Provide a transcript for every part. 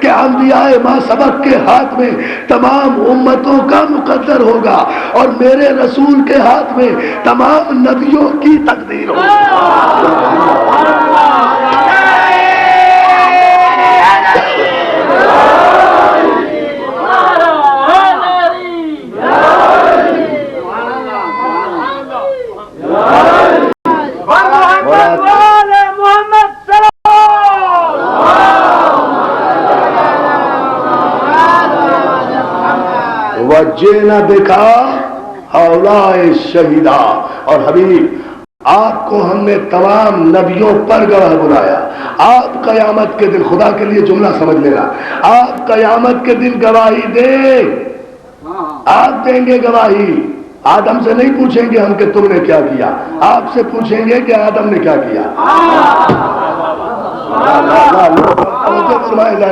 کہ انبیاء ما سبق کے ہاتھ میں تمام امتوں کا مقدر ہوگا اور میرے رسول کے ہاتھ میں تمام نبیوں کی تقدیر ہوگی۔ وجینا بکا ہؤلاء شہیدا، اور حبیب آپ کو ہم نے تمام نبیوں پر گواہ بنایا۔ آپ قیامت کے دن، خدا کے لیے جملہ سمجھ لینا، آپ قیامت کے دن گواہی دیں، آپ دیں گے گواہی۔ آدم سے نہیں پوچھیں گے ہم کہ تم نے کیا کیا، آپ سے پوچھیں گے کہ آدم نے کیا کیا۔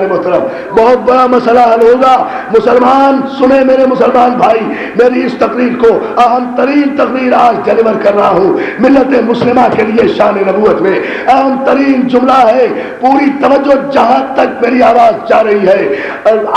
محترم بہت بڑا مسئلہ حل ہوگا۔ مسلمان سنیں، میرے مسلمان بھائی، میری اس تقریر کو اہم ترین تقریر آج ڈیلیور کر رہا ہوں ملت مسلمہ کے لیے شان نبوت میں۔ اہم ترین جملہ ہے، پوری توجہ جہاں تک میری آواز جا رہی ہے۔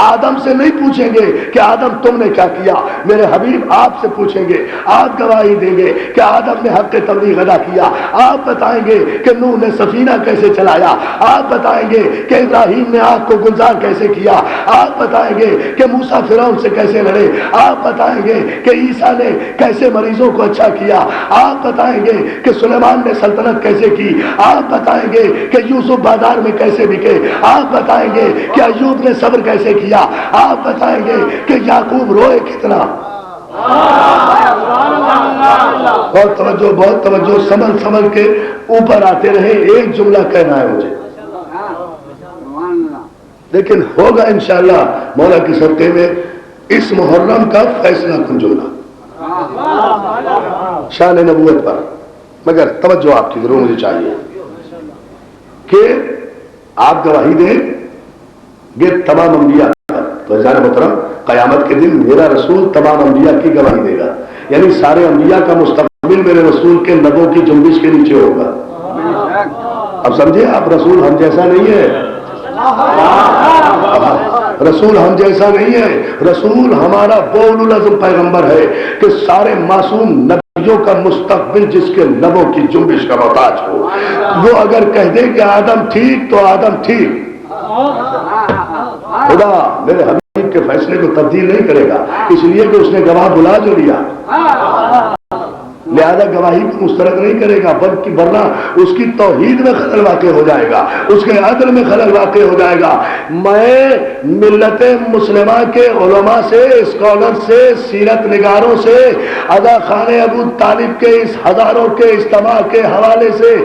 آدم سے نہیں پوچھیں گے کہ آدم تم نے کیا کیا، میرے حبیب آپ سے پوچھیں گے، آپ گواہی دیں گے کہ آدم نے حق تبلیغ ادا کیا، آپ بتائیں گے کہ نوح نے سفینہ کیسے چلایا، آپ بتائیں گے کہ ابراہیم نے آگ کو گلزار کیسے کیا، آپ بتائیں گے کہ موسیٰ فرعون سے کیسے لڑے، آپ بتائیں گے کہ عیسیٰ نے کیسے مریضوں کو اچھا کیا، آپ بتائیں گے کہ سلیمان نے سلطنت کیسے کی، آپ بتائیں گے کہ یوسف بازار میں کیسے بکے، آپ بتائیں گے کہ ایوب نے صبر کیسے کیا، آپ بتائیں گے کہ یعقوب روئے کتنا۔ بہت توجہ، سنبھل کے اوپر آتے رہے، ایک جملہ کہنا ہے مجھے، لیکن ہوگا انشاءاللہ مولا کی صدقے میں اس محرم کا فیصلہ کن جملہ شان نبوت پر، مگر توجہ آپ کی ضرور مجھے چاہیے کہ آپ گواہی دیں گے تمام انبیاء پر۔ تو عزیزان محترم، قیامت کے دن میرا رسول تمام انبیاء کی گواہی دے گا، یعنی سارے انبیاء کا مستقبل میرے رسول کے لبوں کی جنبش کے نیچے ہوگا۔ اب سمجھے آپ، رسول ہم جیسا نہیں ہے، رسول ہم جیسا نہیں ہے، رسول ہمارا اولو العزم پیغمبر ہے کہ سارے معصوم نبیوں کا مستقبل جس کے لبوں کی جنبش کا محتاج ہو۔ وہ اگر کہہ دے کہ آدم ٹھیک تو آدم ٹھیک، خدا میرے حبیب کے فیصلے کو تبدیل نہیں کرے گا، اس لیے کہ اس نے گواہ بلا جو لیا، لہذا گواہی کو مسترد نہیں کرے گا، بلکہ ورنہ اس کی توحید میں خلل واقع ہو جائے گا، اس کے عدل میں خلل واقع ہو جائے گا۔ میں ملت مسلمہ کے علماء سے، اسکالر سے، سیرت نگاروں سے، عزا خان ابو طالب کے اس ہزاروں کے اجتماع کے حوالے سے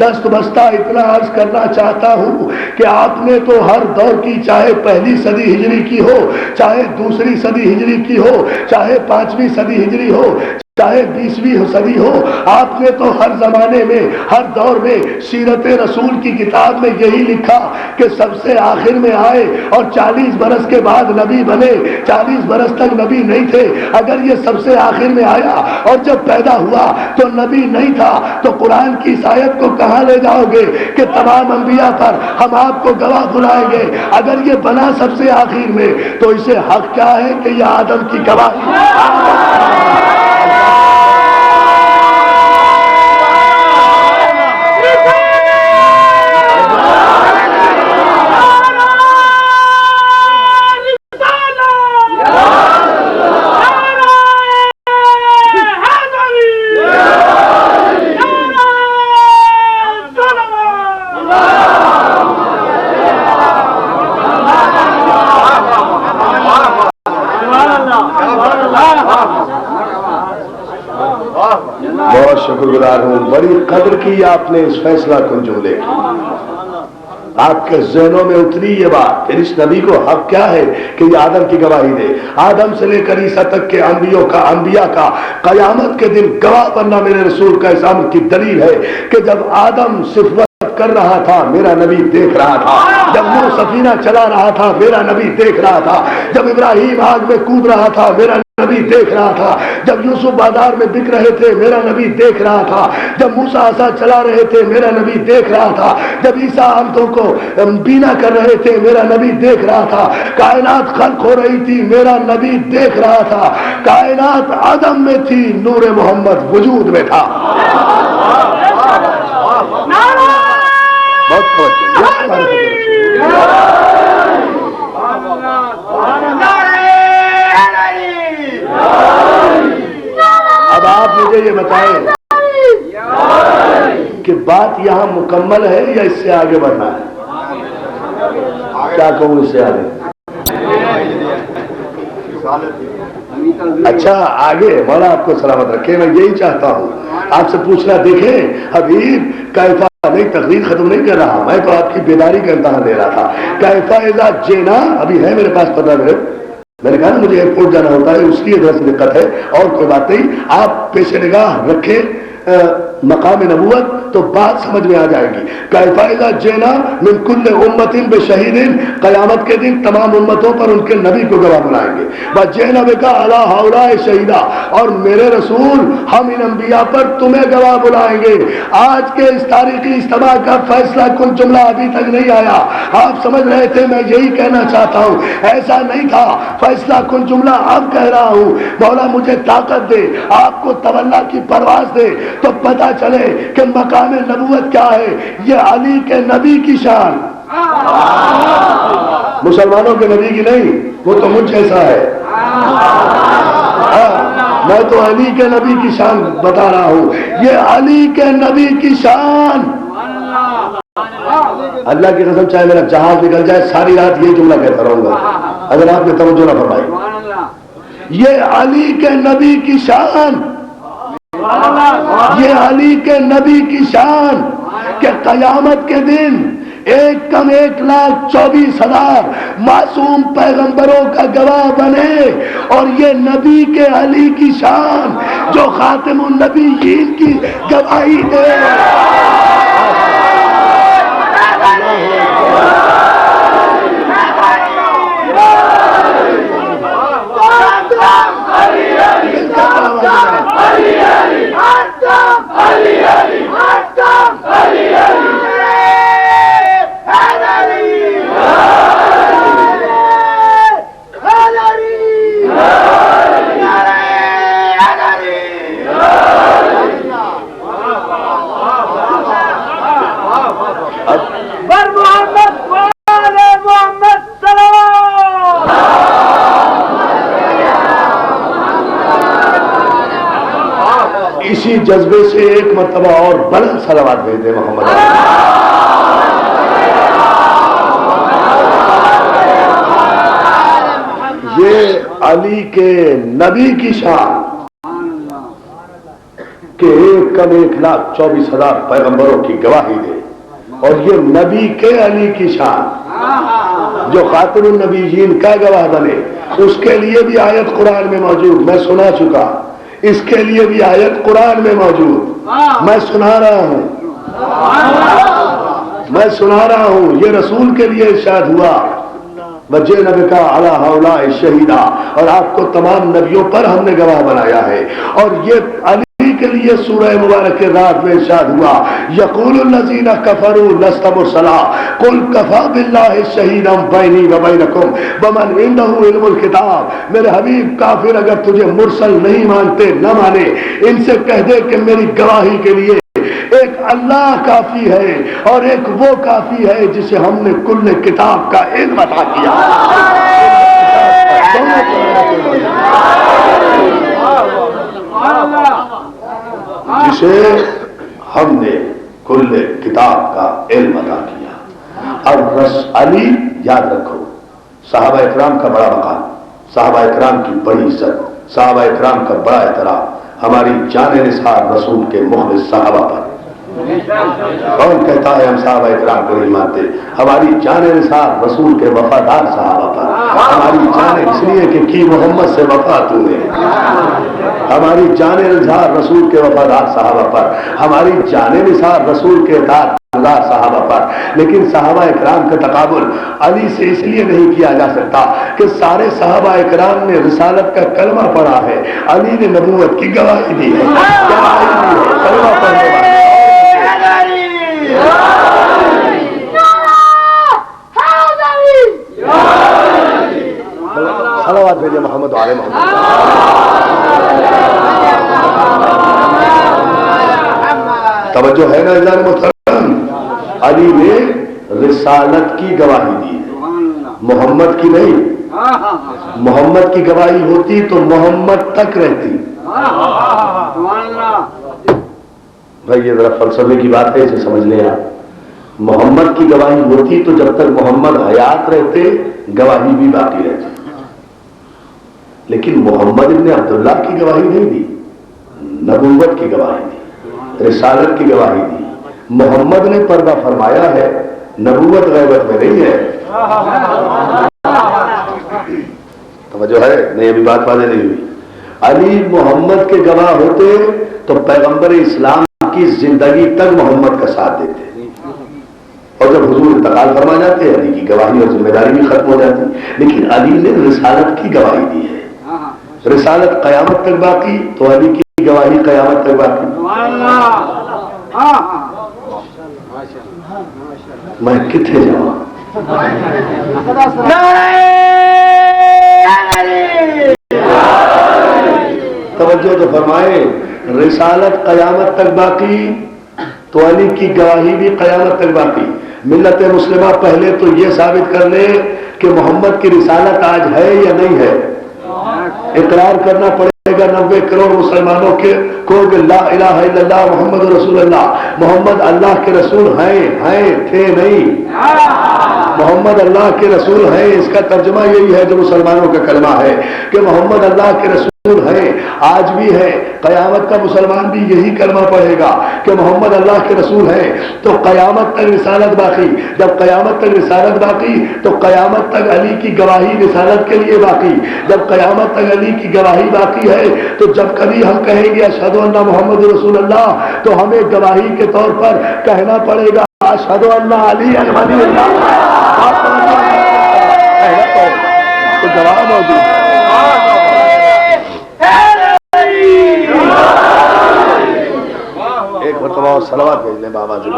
دست بستہ اتنا عرض کرنا چاہتا ہوں کہ آپ نے تو ہر دور کی، چاہے پہلی صدی ہجری کی ہو، چاہے دوسری صدی ہجری کی ہو، چاہے 5ویں صدی ہجری ہو، چاہے 20ویں صدی ہو، آپ نے تو ہر زمانے میں، ہر دور میں سیرت رسول کی کتاب میں یہی لکھا کہ سب سے آخر میں آئے اور 40 برس کے بعد نبی بنے، 40 برس تک نبی نہیں تھے۔ اگر یہ سب سے آخر میں آیا اور جب پیدا ہوا تو نبی نہیں تھا، تو قرآن کی اس آیت کو کہاں لے جاؤ گے کہ تمام انبیاء پر ہم آپ کو گواہ بنائیں گے؟ اگر یہ بنا سب سے آخر میں تو اسے حق کیا ہے کہ یہ آدم کی گواہی؟ بہت شکر گزار ہوں، بڑی قدر کی آپ نے اس فیصلہ کن جملے کی، آپ کے ذہنوں میں اتری یہ بات کہ اس نبی کو حق کیا ہے کہ یہ آدم کی گواہی دے۔ آدم سے لے کر عیسیٰ تک کے انبیاء کا قیامت کے دن گواہ بننا میرے رسول کا اس امر کی دلیل ہے کہ جب آدم صفت کر رہا تھا میرا نبی دیکھ رہا تھا، جب نوح سفینہ چلا رہا تھا میرا نبی دیکھ رہا تھا، جب ابراہیم آگ میں کود رہا تھا میرا نبی دیکھ رہا تھا، جب یوسف بازار میں بک رہے تھے میرا نبی دیکھ رہا تھا، جب موسیٰ عصا چلا رہے تھے میرا نبی دیکھ رہا تھا، جب عیسیٰ آمدوں کو بینا کر رہے تھے میرا نبی دیکھ رہا تھا، کائنات خلق ہو رہی تھی میرا نبی دیکھ رہا تھا، کائنات عدم میں تھی نور محمد وجود میں تھا۔ اب آپ مجھے یہ بتائیں کہ بات یہاں مکمل ہے یا اس سے آگے بڑھنا ہے؟ کیا کہوں اس سے آگے؟ اچھا آگے، مولا آپ کو سلامت رکھے، میں یہی چاہتا ہوں آپ سے پوچھنا۔ دیکھیں حبیب کیفا نہیں، تقریر ختم نہیں کر رہا میں، تو آپ کی بیداری کا امتحان دے رہا تھا۔ کیفا اذا جینا ابھی ہے میرے پاس 15 منٹ، میں نے کہا نا مجھے ایئرپورٹ جانا ہوتا ہے، اس کی ادھر سے دقت ہے، اور کوئی بات نہیں، آپ پیش نگاہ رکھیں مقام نبوت تو بات سمجھ میں آ جائے گی۔ کیفا اذا جینا من کل امت بشہید، قیامت کے دن تمام امتوں پر ان کے نبی کو گواہ بنائیں گے۔ وجئنا بک علی ہؤلاء شہیدا، اور میرے رسول ہم ان انبیاء پر تمہیں گواہ بلائیں گے۔ آج کے اس تاریخی اجتماع کا فیصلہ کن جملہ ابھی تک نہیں آیا، آپ سمجھ رہے تھے میں یہی کہنا چاہتا ہوں، ایسا نہیں تھا، فیصلہ کن جملہ اب کہہ رہا ہوں۔ مولا مجھے طاقت دے، آپ کو تولا کی پرواز دے، تو پتہ چلے کہ مقام نبوت کیا ہے۔ یہ علی کے نبی کی شان، مسلمانوں کے نبی کی نہیں، وہ تو مجھ جیسا ہے۔ میں تو علی کے نبی کی شان بتا رہا ہوں، یہ علی کے نبی کی شان۔ اللہ کی قسم چاہے میرا جہاز نکل جائے ساری رات یہ جملہ کہتا رہوں گا اگر آپ نے توجہ نہ فرمائی۔ یہ علی کے نبی کی شان، یہ علی کے نبی کی شان کہ قیامت کے دن 1,24,000 معصوم پیغمبروں کا گواہ بنے، اور یہ نبی کے علی کی شان جو خاتم النبیین کی گواہی دے۔ اسی جذبے سے ایک مرتبہ اور بلند صلوات بھیج دے محمد۔ یہ علی کے نبی کی شان کہ 1,24,000 پیغمبروں کی گواہی دے، اور یہ نبی کے علی کی شان جو خاتم النبیین کا گواہ بنے۔ اس کے لیے بھی آیت قرآن میں موجود، میں سنا چکا، اس کے لیے بھی آیت قرآن میں موجود، میں سنا رہا ہوں، میں سنا رہا ہوں۔ یہ رسول کے لیے ارشاد ہوا وجئنا بک علی ہؤلاء شہیدا، اور آپ کو تمام نبیوں پر ہم نے گواہ بنایا ہے۔ اور یہ علی کے لیے سورہ مبارک رات میں ارشاد ہوا یقول الذین کفروا لست مرسلا قل کفی باللہ شہیدا بینی و بینکم ومن عندہ علم الکتاب۔ میرے حبیب کافر اگر تجھے مرسل نہیں مانتے نہ مانے، ان سے کہہ دے کہ میری گواہی کے لیے ایک اللہ کافی ہے، اور ایک وہ کافی ہے جسے ہم نے کل کتاب کا علم عطا کیا۔ جسے ہم نے کل کتاب کا علم عطا کیا۔ اور رس علی یاد رکھو، صحابہ اکرام کا بڑا مقام، صحابہ اکرام کی بڑی عزت، صحابہ اکرام کا بڑا احترام، ہماری جان نثار رسول کے مخلص صحابہ پر۔ کون کہتا ہے ہم صحابہ اکرام کو نہیں مانتے؟ ہماری جان نثار رسول کے وفادار صحابہ پر، ہماری جان اس لیے کہ کی محمد سے وفا تو نے، ہماری جان نثار رسول کے وفادار صحابہ پر، ہماری جان نثار رسول کے اطاعت ایماندار صحابہ پر، لیکن صحابہ اکرام کا تقابل علی سے اس لیے نہیں کیا جا سکتا کہ سارے صحابہ اکرام نے رسالت کا کلمہ پڑھا ہے، علی نے نبوت کی گواہی دی ہے، کلمہ پڑھنے والے صلوات بھیجے محمد علیہ محمد۔ توجہ ہے نا اعزاز محترم، علی نے رسالت کی گواہی دی ہے، محمد کی نہیں۔ محمد کی گواہی ہوتی تو محمد تک رہتی۔ بھائی یہ ذرا فلسفے کی بات ہے، اسے سمجھ لیں آپ۔ محمد کی گواہی ہوتی تو جب تک محمد حیات رہتے گواہی بھی باقی رہتی، لیکن محمد ابن عبداللہ کی گواہی نہیں دی، نبوت کی گواہی دی، رسالت کی گواہی دی۔ محمد نے پردہ فرمایا ہے، نبوت غیبت میں نہیں ہے۔ توجہ ہے نہیں؟ ابھی بات واضح نہیں ہوئی۔ علی محمد کے گواہ ہوتے تو پیغمبر اسلام کی زندگی تک محمد کا ساتھ دیتے، اور جب حضور انتقال فرما جاتے علی کی گواہی اور ذمہ داری بھی ختم ہو جاتی۔ لیکن علی نے رسالت کی گواہی دی ہے، رسالت قیامت تک باقی تو علی کی گواہی قیامت تک باقی۔ میں کتنے جاؤں؟ توجہ تو فرمائے، رسالت قیامت تک باقی تو علی کی گواہی بھی قیامت تک باقی۔ ملت مسلمہ پہلے تو یہ ثابت کر لے کہ محمد کی رسالت آج ہے یا نہیں ہے۔ اقرار کرنا پڑے گا 90 کروڑ مسلمانوں کو کہ لا الہ الا اللہ محمد رسول اللہ، محمد اللہ کے رسول ہیں تھے نہیں، محمد اللہ کے رسول ہیں۔ اس کا ترجمہ یہی ہے جو مسلمانوں کا کلمہ ہے کہ محمد اللہ کے رسول ہیں، آج بھی ہے، قیامت کا مسلمان بھی یہی کلمہ پڑھے گا کہ محمد اللہ کے رسول ہیں، تو قیامت تک رسالت باقی۔ جب قیامت تک رسالت باقی تو قیامت تک علی کی گواہی رسالت کے لیے باقی۔ جب قیامت تک علی کی گواہی باقی ہے تو جب کبھی ہم کہیں گے اشہد ان محمد رسول اللہ تو ہمیں گواہی کے طور پر کہنا پڑے گا اشہد ان علی ولی اللہ۔ تو جواب موجود ہے۔ ایک مرتبہ صلوات بھیج لیں بابا جی۔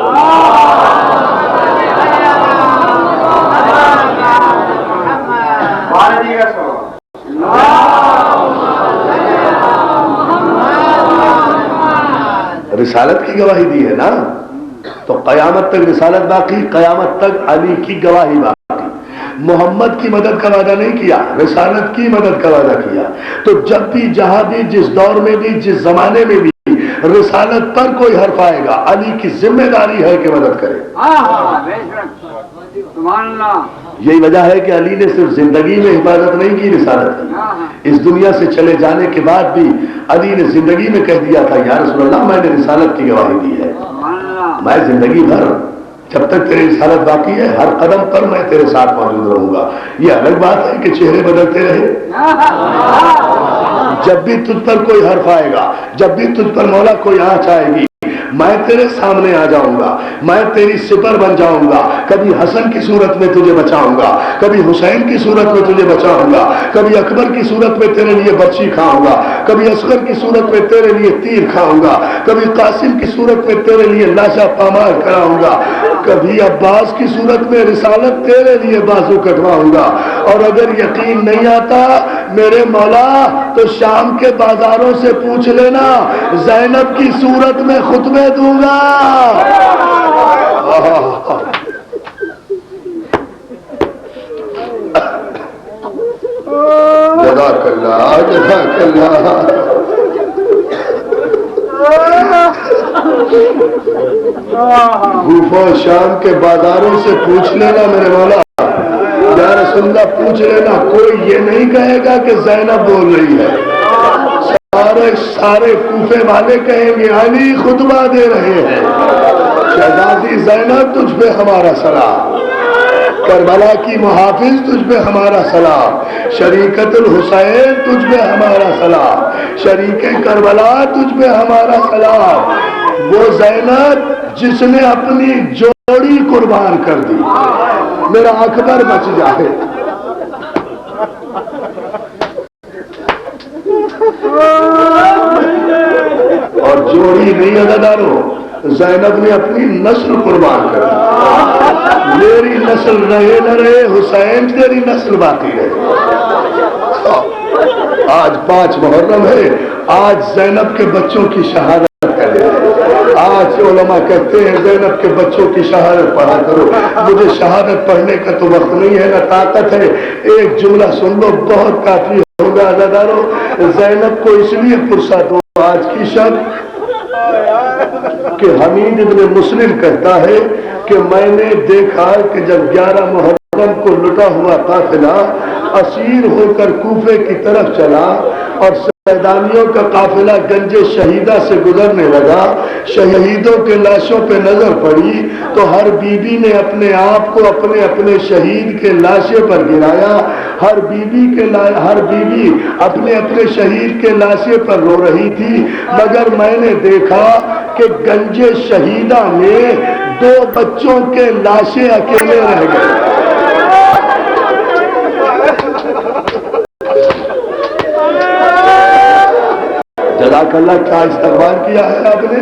رسالت کی گواہی دی ہے نا، تو قیامت تک رسالت باقی، قیامت تک علی کی گواہی باقی۔ محمد کی مدد کا وعدہ نہیں کیا، رسالت کی مدد کا وعدہ کیا۔ تو جب بھی جہاں بھی جس دور میں بھی جس زمانے میں بھی رسالت پر کوئی حرف آئے گا علی کی ذمہ داری ہے کہ مدد کرے۔ یہی وجہ ہے کہ علی نے صرف زندگی میں حفاظت نہیں کی رسالت کی، اس دنیا سے چلے جانے کے بعد بھی علی نے زندگی میں کہہ دیا تھا یا رسول اللہ میں نے رسالت کی گواہی دی ہے، میں زندگی بھر جب تک تیری رسالت باقی ہے ہر قدم پر میں تیرے ساتھ موجود رہوں گا۔ یہ الگ بات ہے کہ چہرے بدلتے رہے، جب بھی تجھ پر کوئی حرف آئے گا، جب بھی تجھ پر مولا کوئی آنچ آئے گی، میں تیرے سامنے آ جاؤں گا، میں تیری سپر بن جاؤں گا۔ کبھی حسن کی صورت میں تجھے بچاؤں گا، کبھی حسین کی صورت میں تجھے بچاؤں گا، کبھی اکبر کی صورت میں تیرے لیے برچی کھاؤں گا، کبھی اصغر کی صورت میں تیرے لیے تیر کھاؤں گا، کبھی قاسم کی صورت میں تیرے لیے لاشا پامال کراؤں گا، کبھی عباس کی صورت میں رسالت تیرے لیے بازو کٹواؤں گا۔ اور اگر یقین نہیں آتا میرے مولا تو شام کے بازاروں سے پوچھ لینا، زینب کی صورت میں خطبے دوں گا۔ جزاک اللہ جزاک اللہ۔ کوفہ شام کے بازاروں سے پوچھ لینا میرے مولا، یا رسول اللہ پوچھ لینا، کوئی یہ نہیں کہے گا کہ زینب بول رہی ہے، سارے کوفے والے کہیں گے علی خطبہ دے رہے ہیں۔ شہزادی زینب تجھ پہ ہمارا سلام، کربلا کی محافظ تجھ پہ ہمارا سلام، شریکت الحسین تجھ پہ ہمارا سلام، شریک کربلا تجھ پہ ہمارا سلام۔ وہ زینب جس نے اپنی جوڑی قربان کر دی، میرا اکبر بچ جائے۔ اور جوڑی نہیں عزادارو، زینب نے اپنی نسل قربان کر دی۔ میری نسل رہے نہ رہے، حسین تیری نسل باقی رہے۔ آج 5 محرم ہے، آج زینب کے بچوں کی شہادت کرے۔ آج علماء کہتے ہیں زینب کے بچوں کی شہادت پڑھا کرو۔ مجھے شہادت پڑھنے کا تو وقت نہیں ہے، نہ طاقت ہے۔ ایک جملہ سن لو، بہت کافی ہوگا عزادارو۔ زینب کو اس لیے فرصت ہو آج کی شب کہ حمید ابن مسلم کہتا ہے کہ میں نے دیکھا کہ جب 11 محرم کو لٹا ہوا قافلہ اسیر ہو کر کوفے کی طرف چلا اور سیدانیوں کا قافلہ گنج شہیدہ سے گزرنے لگا، شہیدوں کے لاشوں پہ نظر پڑی تو ہر بی بی نے اپنے آپ کو اپنے اپنے شہید کے لاشے پر گرایا۔ ہر بی بی اپنے اپنے شہید کے لاشے پر رو رہی تھی، مگر میں نے دیکھا کہ گنج شہیدہ میں 2 بچوں کے لاشیں اکیلے رہ گئے۔ جزاک اللہ، کیا استقبال کیا ہے آپ نے؟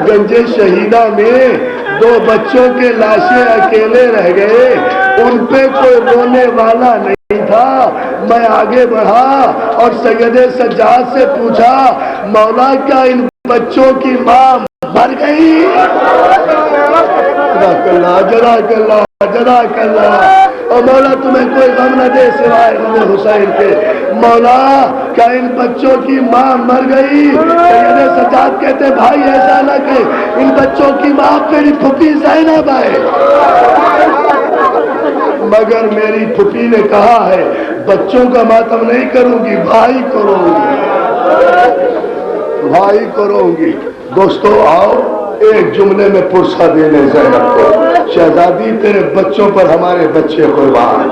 گنج شہیدہ میں 2 بچوں کے لاشیں اکیلے رہ گئے، ان پہ کوئی رونے والا نہیں تھا۔ میں آگے بڑھا اور سید سجاد سے پوچھا، مولا کیا ان بچوں کی ماں مر گئی؟ جزاک اللہ، جزاک اللہ، جزاک اللہ۔ اور مولا تمہیں کوئی غم نہ دے سوائے غم حسین کے۔ مولا کیا ان بچوں کی ماں مر گئی؟ سید سجاد کہتے بھائی ایسا نہ کہ ان بچوں کی ماں میری پھوپھی زینب ہے، مگر میری پھوپھی نے کہا ہے بچوں کا ماتم نہیں کروں گی، بھائی کو روں گی، بھائی کو روں گی۔ دوستو آؤ ایک جملے میں پرسہ دینے زینب کو، شہزادی تیرے بچوں پر ہمارے بچے قربان،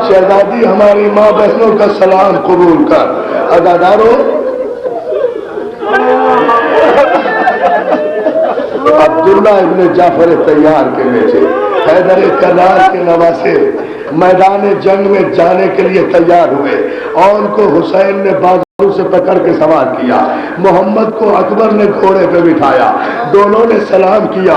شہزادی ہماری ماں بہنوں کا سلام قبول کر۔ عزادارو عبداللہ ابن جعفر طیار کے بیٹے، حیدر کرار کے نواسے میدان جنگ میں جانے کے لیے تیار ہوئے اور ان کو حسین نے بازو سے پکڑ کے سوار کیا۔ محمد کو اکبر نے گھوڑے پہ بٹھایا، دونوں نے سلام کیا،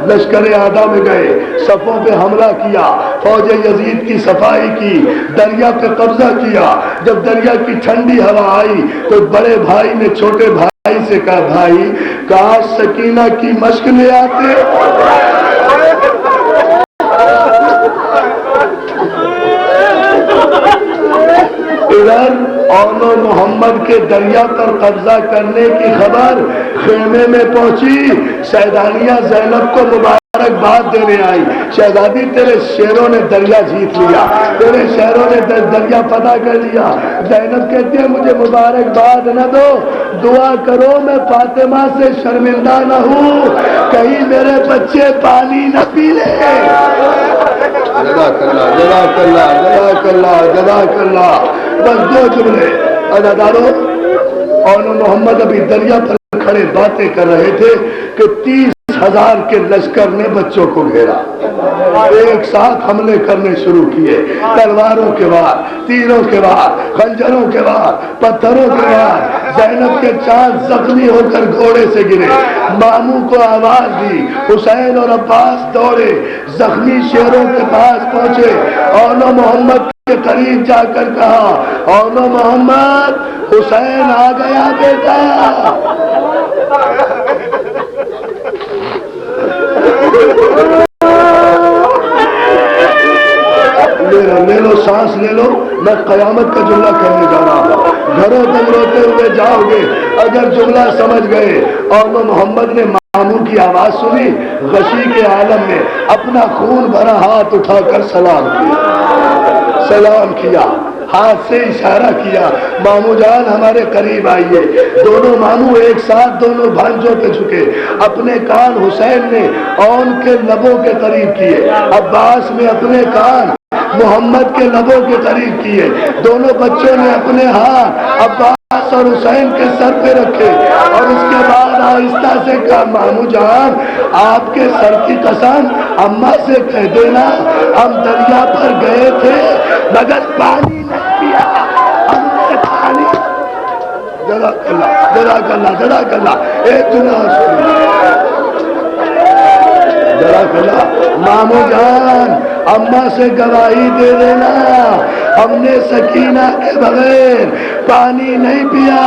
لشکر اعداء میں گئے، صفوں پہ حملہ کیا، فوج یزید کی صفائی کی، دریا پہ قبضہ کیا۔ جب دریا کی ٹھنڈی ہوا آئی تو بڑے بھائی نے چھوٹے بھائی سے کہا بھائی کاش سکینہ کی مشق لے آتے۔ ادھر اونو محمد کے دریا پر قبضہ کرنے کی خبر خیمے میں پہنچی، سیدانیہ زینب کو مبارکباد دینے آئی، شہزادی تیرے شیروں نے دریا جیت لیا، تیرے شہروں نے دریا فتح کر لیا۔ زینب کہتی ہے مجھے مبارکباد نہ دو، دعا کرو میں فاطمہ سے شرمندہ نہ ہوں، کہیں میرے بچے پانی نہ پی لے۔ جزاک اللہ، جزاک اللہ، جزاک اللہ، جزاک اللہ۔ بس 2 جملے عزادارو، اور محمد ابھی دریا پر کھڑے باتیں کر رہے تھے کہ 30,000 کے لشکر نے بچوں کو گھیرا، ایک ساتھ حملے کرنے شروع کیے، تلواروں کے وار، تیروں کے وار، خنجروں کے وار، پتھروں کے وار۔ زینب کے چاند زخمی ہو کر گھوڑے سے گرے، ماموں کو آواز دی، حسین اور عباس دوڑے، زخمی شیروں کے پاس پہنچے، اونو محمد کے قریب جا کر کہا اونو محمد حسین آ گیا بیٹا۔ لے لو سانس لے لو، میں قیامت کا جملہ کہنے جا رہا ہوں، گھروں تک روتے ہوئے جاؤ گے اگر جملہ سمجھ گئے۔ اور وہ محمد نے ماموں کی آواز سنی، غشی کے عالم میں اپنا خون بھرا ہاتھ اٹھا کر سلام کیا، سلام کیا، ہاتھ سے اشارہ کیا، ماموں جان ہمارے قریب آئیے۔ دونوں ماموں ایک ساتھ دونوں بھانجوں پہ جھکے، اپنے کان حسین نے اون کے لبوں کے قریب کیے، عباس نے اپنے کان محمد کے لبوں کے قریب کیے، دونوں بچوں نے اپنے ہاتھ عباس اور حسین کے سر پہ رکھے اور اس کے بعد آہستہ سے کہا مامو جان آپ کے سر کی قسم اماں سے کہہ دینا ہم دریا پر گئے تھے مگر پانی نہیں پیا ہم نے پانی جزاک اللہ جزاک اللہ جزاک اللہ ایک جملہ جزاک اللہ مامو جان اماں سے گواہی دے دینا ہم نے سکینہ کے بغیر پانی نہیں پیا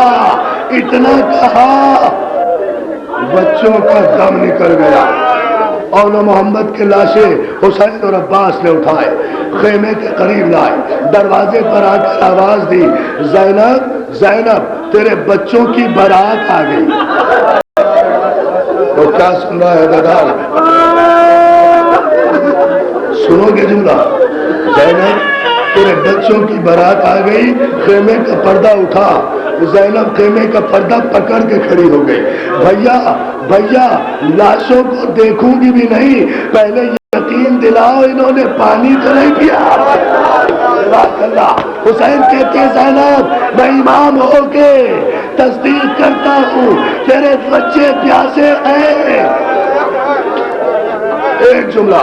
اتنا کہا بچوں کا دم نکل گیا اور محمد کے لاشیں حسین اور عباس نے اٹھائے خیمے کے قریب لائے دروازے پر آ کر آواز دی زینب زینب تیرے بچوں کی بارات آ گئی تو کیا سن رہا ہے دادا سنو گے جملہ زینب تیرے بچوں کی بارات آ گئی خیمے کا پردہ اٹھا زینب خیمے کا پردہ پکڑ کے کھڑی ہو گئی بھیا بھیا لاشوں کو دیکھوں گی بھی نہیں پہلے یقین دلاؤ انہوں نے پانی تو نہیں پیا حسین کہتے ہیں زینب میں امام ہو کے تصدیق کرتا ہوں تیرے بچے پیاسے ہیں ایک جملہ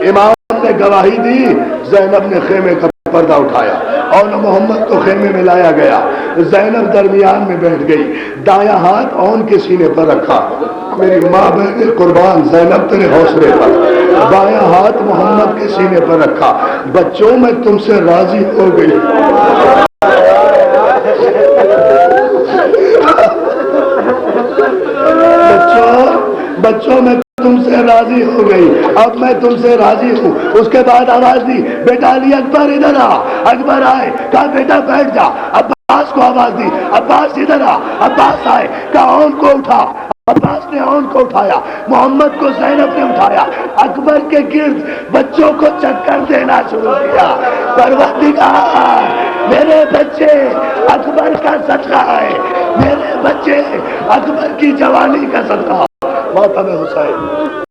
امام نے گواہی دی زینب نے خیمے کا پردہ اٹھایا اور محمد کو خیمے میں لایا گیا زینب درمیان میں بیٹھ گئی دایاں ہاتھ اون کے سینے پر رکھا میری ماں بہن قربان زینب تیرے حوصلے پر بایاں ہاتھ محمد کے سینے پر رکھا بچوں میں تم سے راضی ہو گئی بچوں میں تم سے راضی ہو گئی اب میں تم سے راضی ہوں اس کے بعد آواز دی بیٹا علی اکبر ادھر آ اکبر آئے کہا بیٹا بیٹھ جا عباس کو آواز دی عباس ادھر آ عباس آئے کہا اون کو اٹھا عباس نے اون کو اٹھایا محمد کو زینب نے اٹھایا اکبر کے گرد بچوں کو چکر دینا شروع کیا پروردگار میرے بچے اکبر کا صدقہ ہے میرے بچے اکبر کی جوانی کا صدقہ ماتم حسین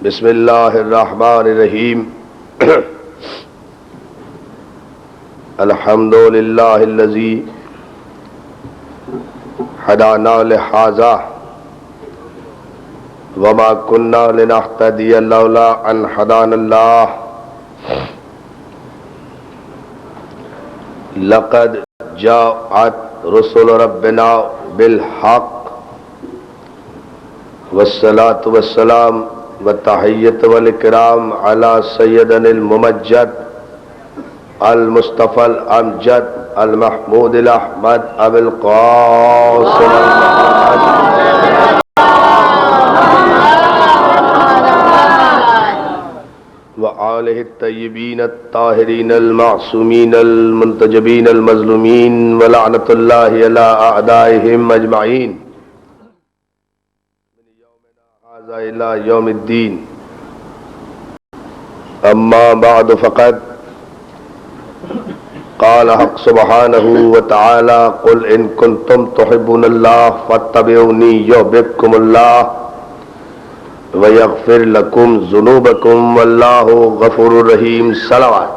بسم اللہ الرحمن الرحیم الحمد للہ الذی ہدانا لہذا وما كنا لنهتدی لولا ان ہدانا اللہ لقد جاءت رسل ربنا بالحق والصلاة والسلام والتحیت والاکرام علی سیدنا الممجد المصطفى الامجد المحمود الاحمد ابو القاسم وآلہ الطیبین الطاہرین المعصومین المنتجبین المظلومین ولعنۃ اللہ علی اعدائہم اجمعین إلى يوم الدين أما بعد فقد قال حق سبحانه وتعالى قل إن كنتم تحبون الله فاتبعوني يحببكم الله ويغفر لكم ذنوبكم والله غفور رحيم صلوات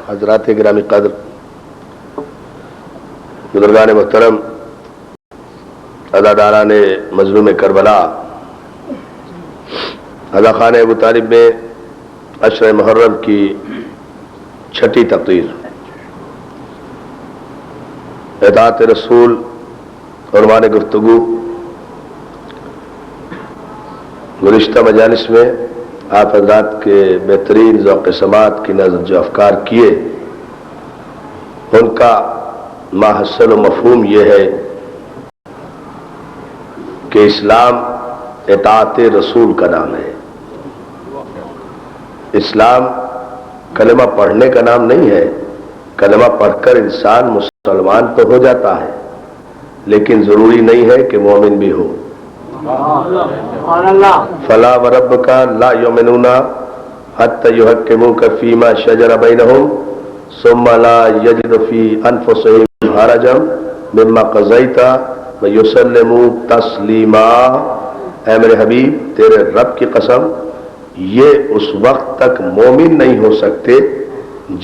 حضرات گرامی قدر بزرگان محترم اداداران مظلوم کربلا اداخانہ ابو طالب میں عشر محرم کی چھٹی تقریر اطاعت رسول عنوان گفتگو گزشتہ مجالس میں آپ حضرات کے بہترین ذوق سماعت کی نظر جو افکار کیے ان کا ماحصل و مفہوم یہ ہے کہ اسلام اطاعت رسول کا نام ہے. اسلام کلمہ پڑھنے کا نام نہیں ہے. کلمہ پڑھ کر انسان مسلمان تو ہو جاتا ہے، لیکن ضروری نہیں ہے کہ مومن بھی ہو. فلا وربک لا یؤمنون حتی یحکموک فیما شجر بینہم ثم لا یجدوا فی انفسہم حرجا مما قضیت ویسلموا تسلیما. اے میرے حبیب، تیرے رب کی قسم، یہ اس وقت تک مومن نہیں ہو سکتے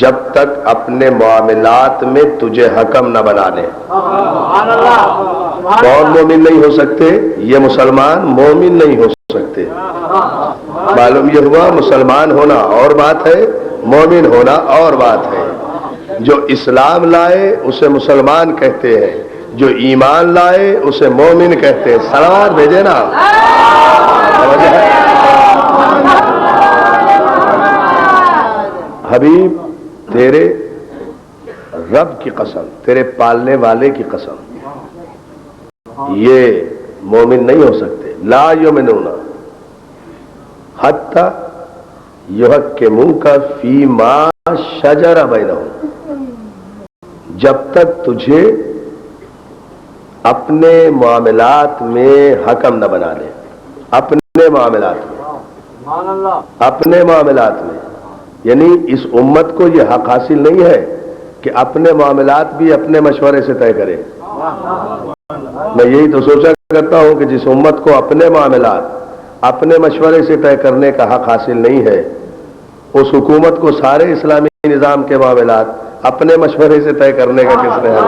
جب تک اپنے معاملات میں تجھے حکم نہ بنا لے. کون مومن نہیں ہو سکتے؟ یہ مسلمان مومن نہیں ہو سکتے. معلوم یہ ہوا مسلمان ہونا اور بات ہے، مومن ہونا اور بات ہے. جو اسلام لائے اسے مسلمان کہتے ہیں، جو ایمان لائے اسے مومن کہتے ہیں. صلوات بھیجے نا. حبیب، تیرے رب کی قسم، تیرے پالنے والے کی قسم، یہ مومن نہیں ہو سکتے. لا یؤمنون حتی یحکموک فیما شجر بینہم، جب تک تجھے اپنے معاملات میں حکم نہ بنا لے. اپنے معاملات میں، اپنے معاملات میں، یعنی اس امت کو یہ حق حاصل نہیں ہے کہ اپنے معاملات بھی اپنے مشورے سے طے کرے. میں یہی تو سوچا کرتا ہوں کہ جس امت کو اپنے معاملات اپنے مشورے سے طے کرنے کا حق حاصل نہیں ہے، اس حکومت کو سارے اسلامی نظام کے معاملات اپنے مشورے سے طے کرنے کا کس نے حق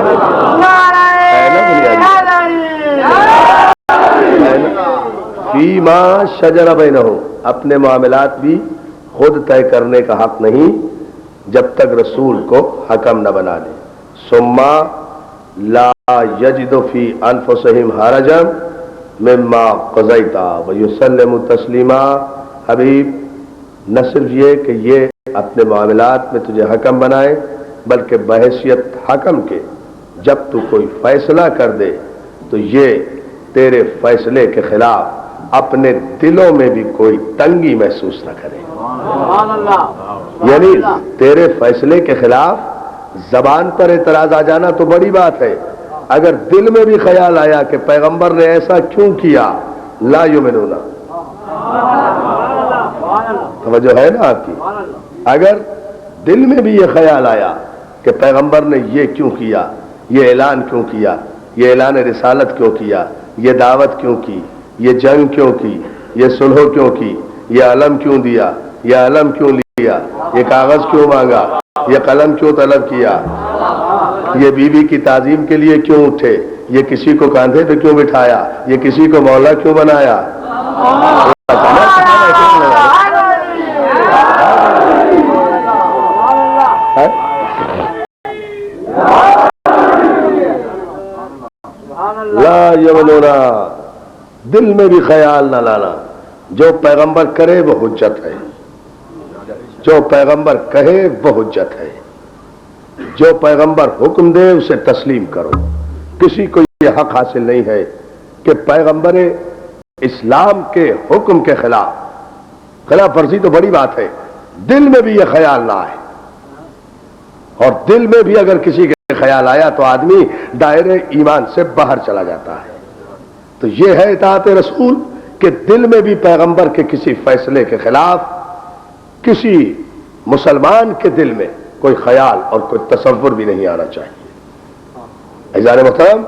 فیما شجر بینہم، اپنے معاملات بھی خود طے کرنے کا حق نہیں جب تک رسول کو حکم نہ بنا لے. ثم لا یجدوا فی انفسہم حرجا مما قضیت ویسلموا تسلیما. حبیب، نہ صرف یہ کہ یہ اپنے معاملات میں تجھے حکم بنائے، بلکہ بحیثیت حکم کے جب تو کوئی فیصلہ کر دے تو یہ تیرے فیصلے کے خلاف اپنے دلوں میں بھی کوئی تنگی محسوس نہ کرے. یعنی تیرے فیصلے کے خلاف زبان پر اعتراض آ جانا تو بڑی بات ہے، اگر دل میں بھی خیال آیا کہ پیغمبر نے ایسا کیوں کیا، لا یؤمنون. توجہ ہے نا آپ کی؟ اگر دل میں بھی یہ خیال آیا کہ پیغمبر نے یہ کیوں کیا، یہ اعلان کیوں کیا، یہ اعلان رسالت کیوں کیا، یہ دعوت کیوں کی، یہ جنگ کیوں کی، یہ صلح کیوں کی، یہ علم کیوں دیا، یہ علم کیوں لیا، یہ کاغذ کیوں مانگا، یہ قلم کیوں طلب کیا، یہ بیوی کی تعظیم کے لیے کیوں اٹھے، یہ کسی کو کاندھے پہ کیوں بٹھایا، یہ کسی کو مولا کیوں بنایا. لا یؤمنون، دل میں بھی خیال نہ لانا. جو پیغمبر کرے وہ حجت ہے، جو پیغمبر کہے وہ حجت ہے. جو پیغمبر حکم دے اسے تسلیم کرو. کسی کو یہ حق حاصل نہیں ہے کہ پیغمبر اسلام کے حکم کے خلاف ورزی تو بڑی بات ہے، دل میں بھی یہ خیال نہ آئے. اور دل میں بھی اگر کسی کے خیال آیا تو آدمی دائرے ایمان سے باہر چلا جاتا ہے. تو یہ ہے اطاعت رسول کہ دل میں بھی پیغمبر کے کسی فیصلے کے خلاف کسی مسلمان کے دل میں کوئی خیال اور کوئی تصور بھی نہیں آنا چاہیے. عزیزان محترم،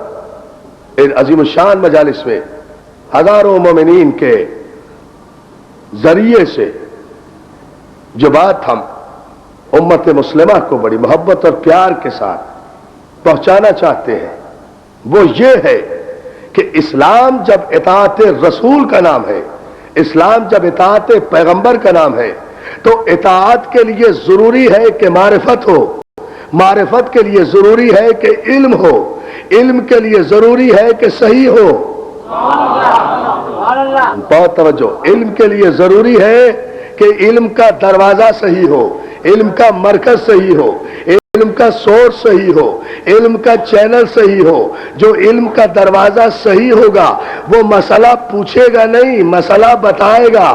ان عظیم الشان مجالس میں ہزاروں مومنین کے ذریعے سے جو بات ہم امت مسلمہ کو بڑی محبت اور پیار کے ساتھ پہنچانا چاہتے ہیں وہ یہ ہے کہ اسلام جب اطاعت رسول کا نام ہے، اسلام جب اطاعت پیغمبر کا نام ہے، تو اطاعت کے لیے ضروری ہے کہ معرفت ہو، معرفت کے لیے ضروری ہے کہ علم ہو، علم کے لیے ضروری ہے کہ صحیح ہو. بہت توجہ، علم کے لیے ضروری ہے کہ علم کا دروازہ صحیح ہو، علم کا مرکز صحیح ہو، علم کا سورس صحیح ہو، علم کا چینل صحیح ہو، جو علم کا دروازہ صحیح ہوگا وہ مسئلہ پوچھے گا نہیں، مسئلہ بتائے گا،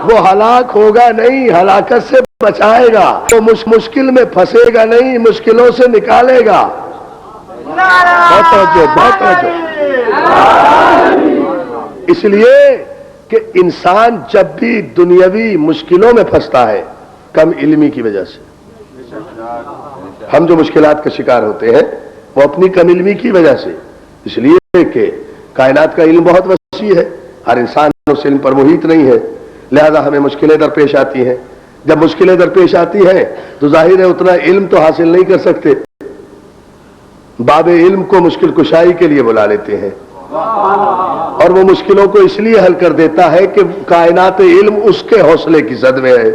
وہ ہلاک ہوگا نہیں، ہلاکت سے بچائے گا، وہ مشکل میں پھنسے گا نہیں، مشکلوں سے نکالے گا۔ بہت توجہ، بہت توجہ۔ اس لیے کہ انسان جب بھی دنیاوی مشکلوں میں پھنستا ہے کم علمی کی وجہ سے، ہم جو مشکلات کا شکار ہوتے ہیں وہ اپنی کم علمی کی وجہ سے، اس لیے کہ کائنات کا علم بہت وسیع ہے، ہر انسان اس علم پر محیط نہیں ہے، لہذا ہمیں مشکلیں درپیش آتی ہیں۔ جب مشکلیں درپیش آتی ہیں تو ظاہر ہے اتنا علم تو حاصل نہیں کر سکتے، باب علم کو مشکل کشائی کے لیے بلا لیتے ہیں، اور وہ مشکلوں کو اس لیے حل کر دیتا ہے کہ کائنات علم اس کے حوصلے کی زد میں ہے،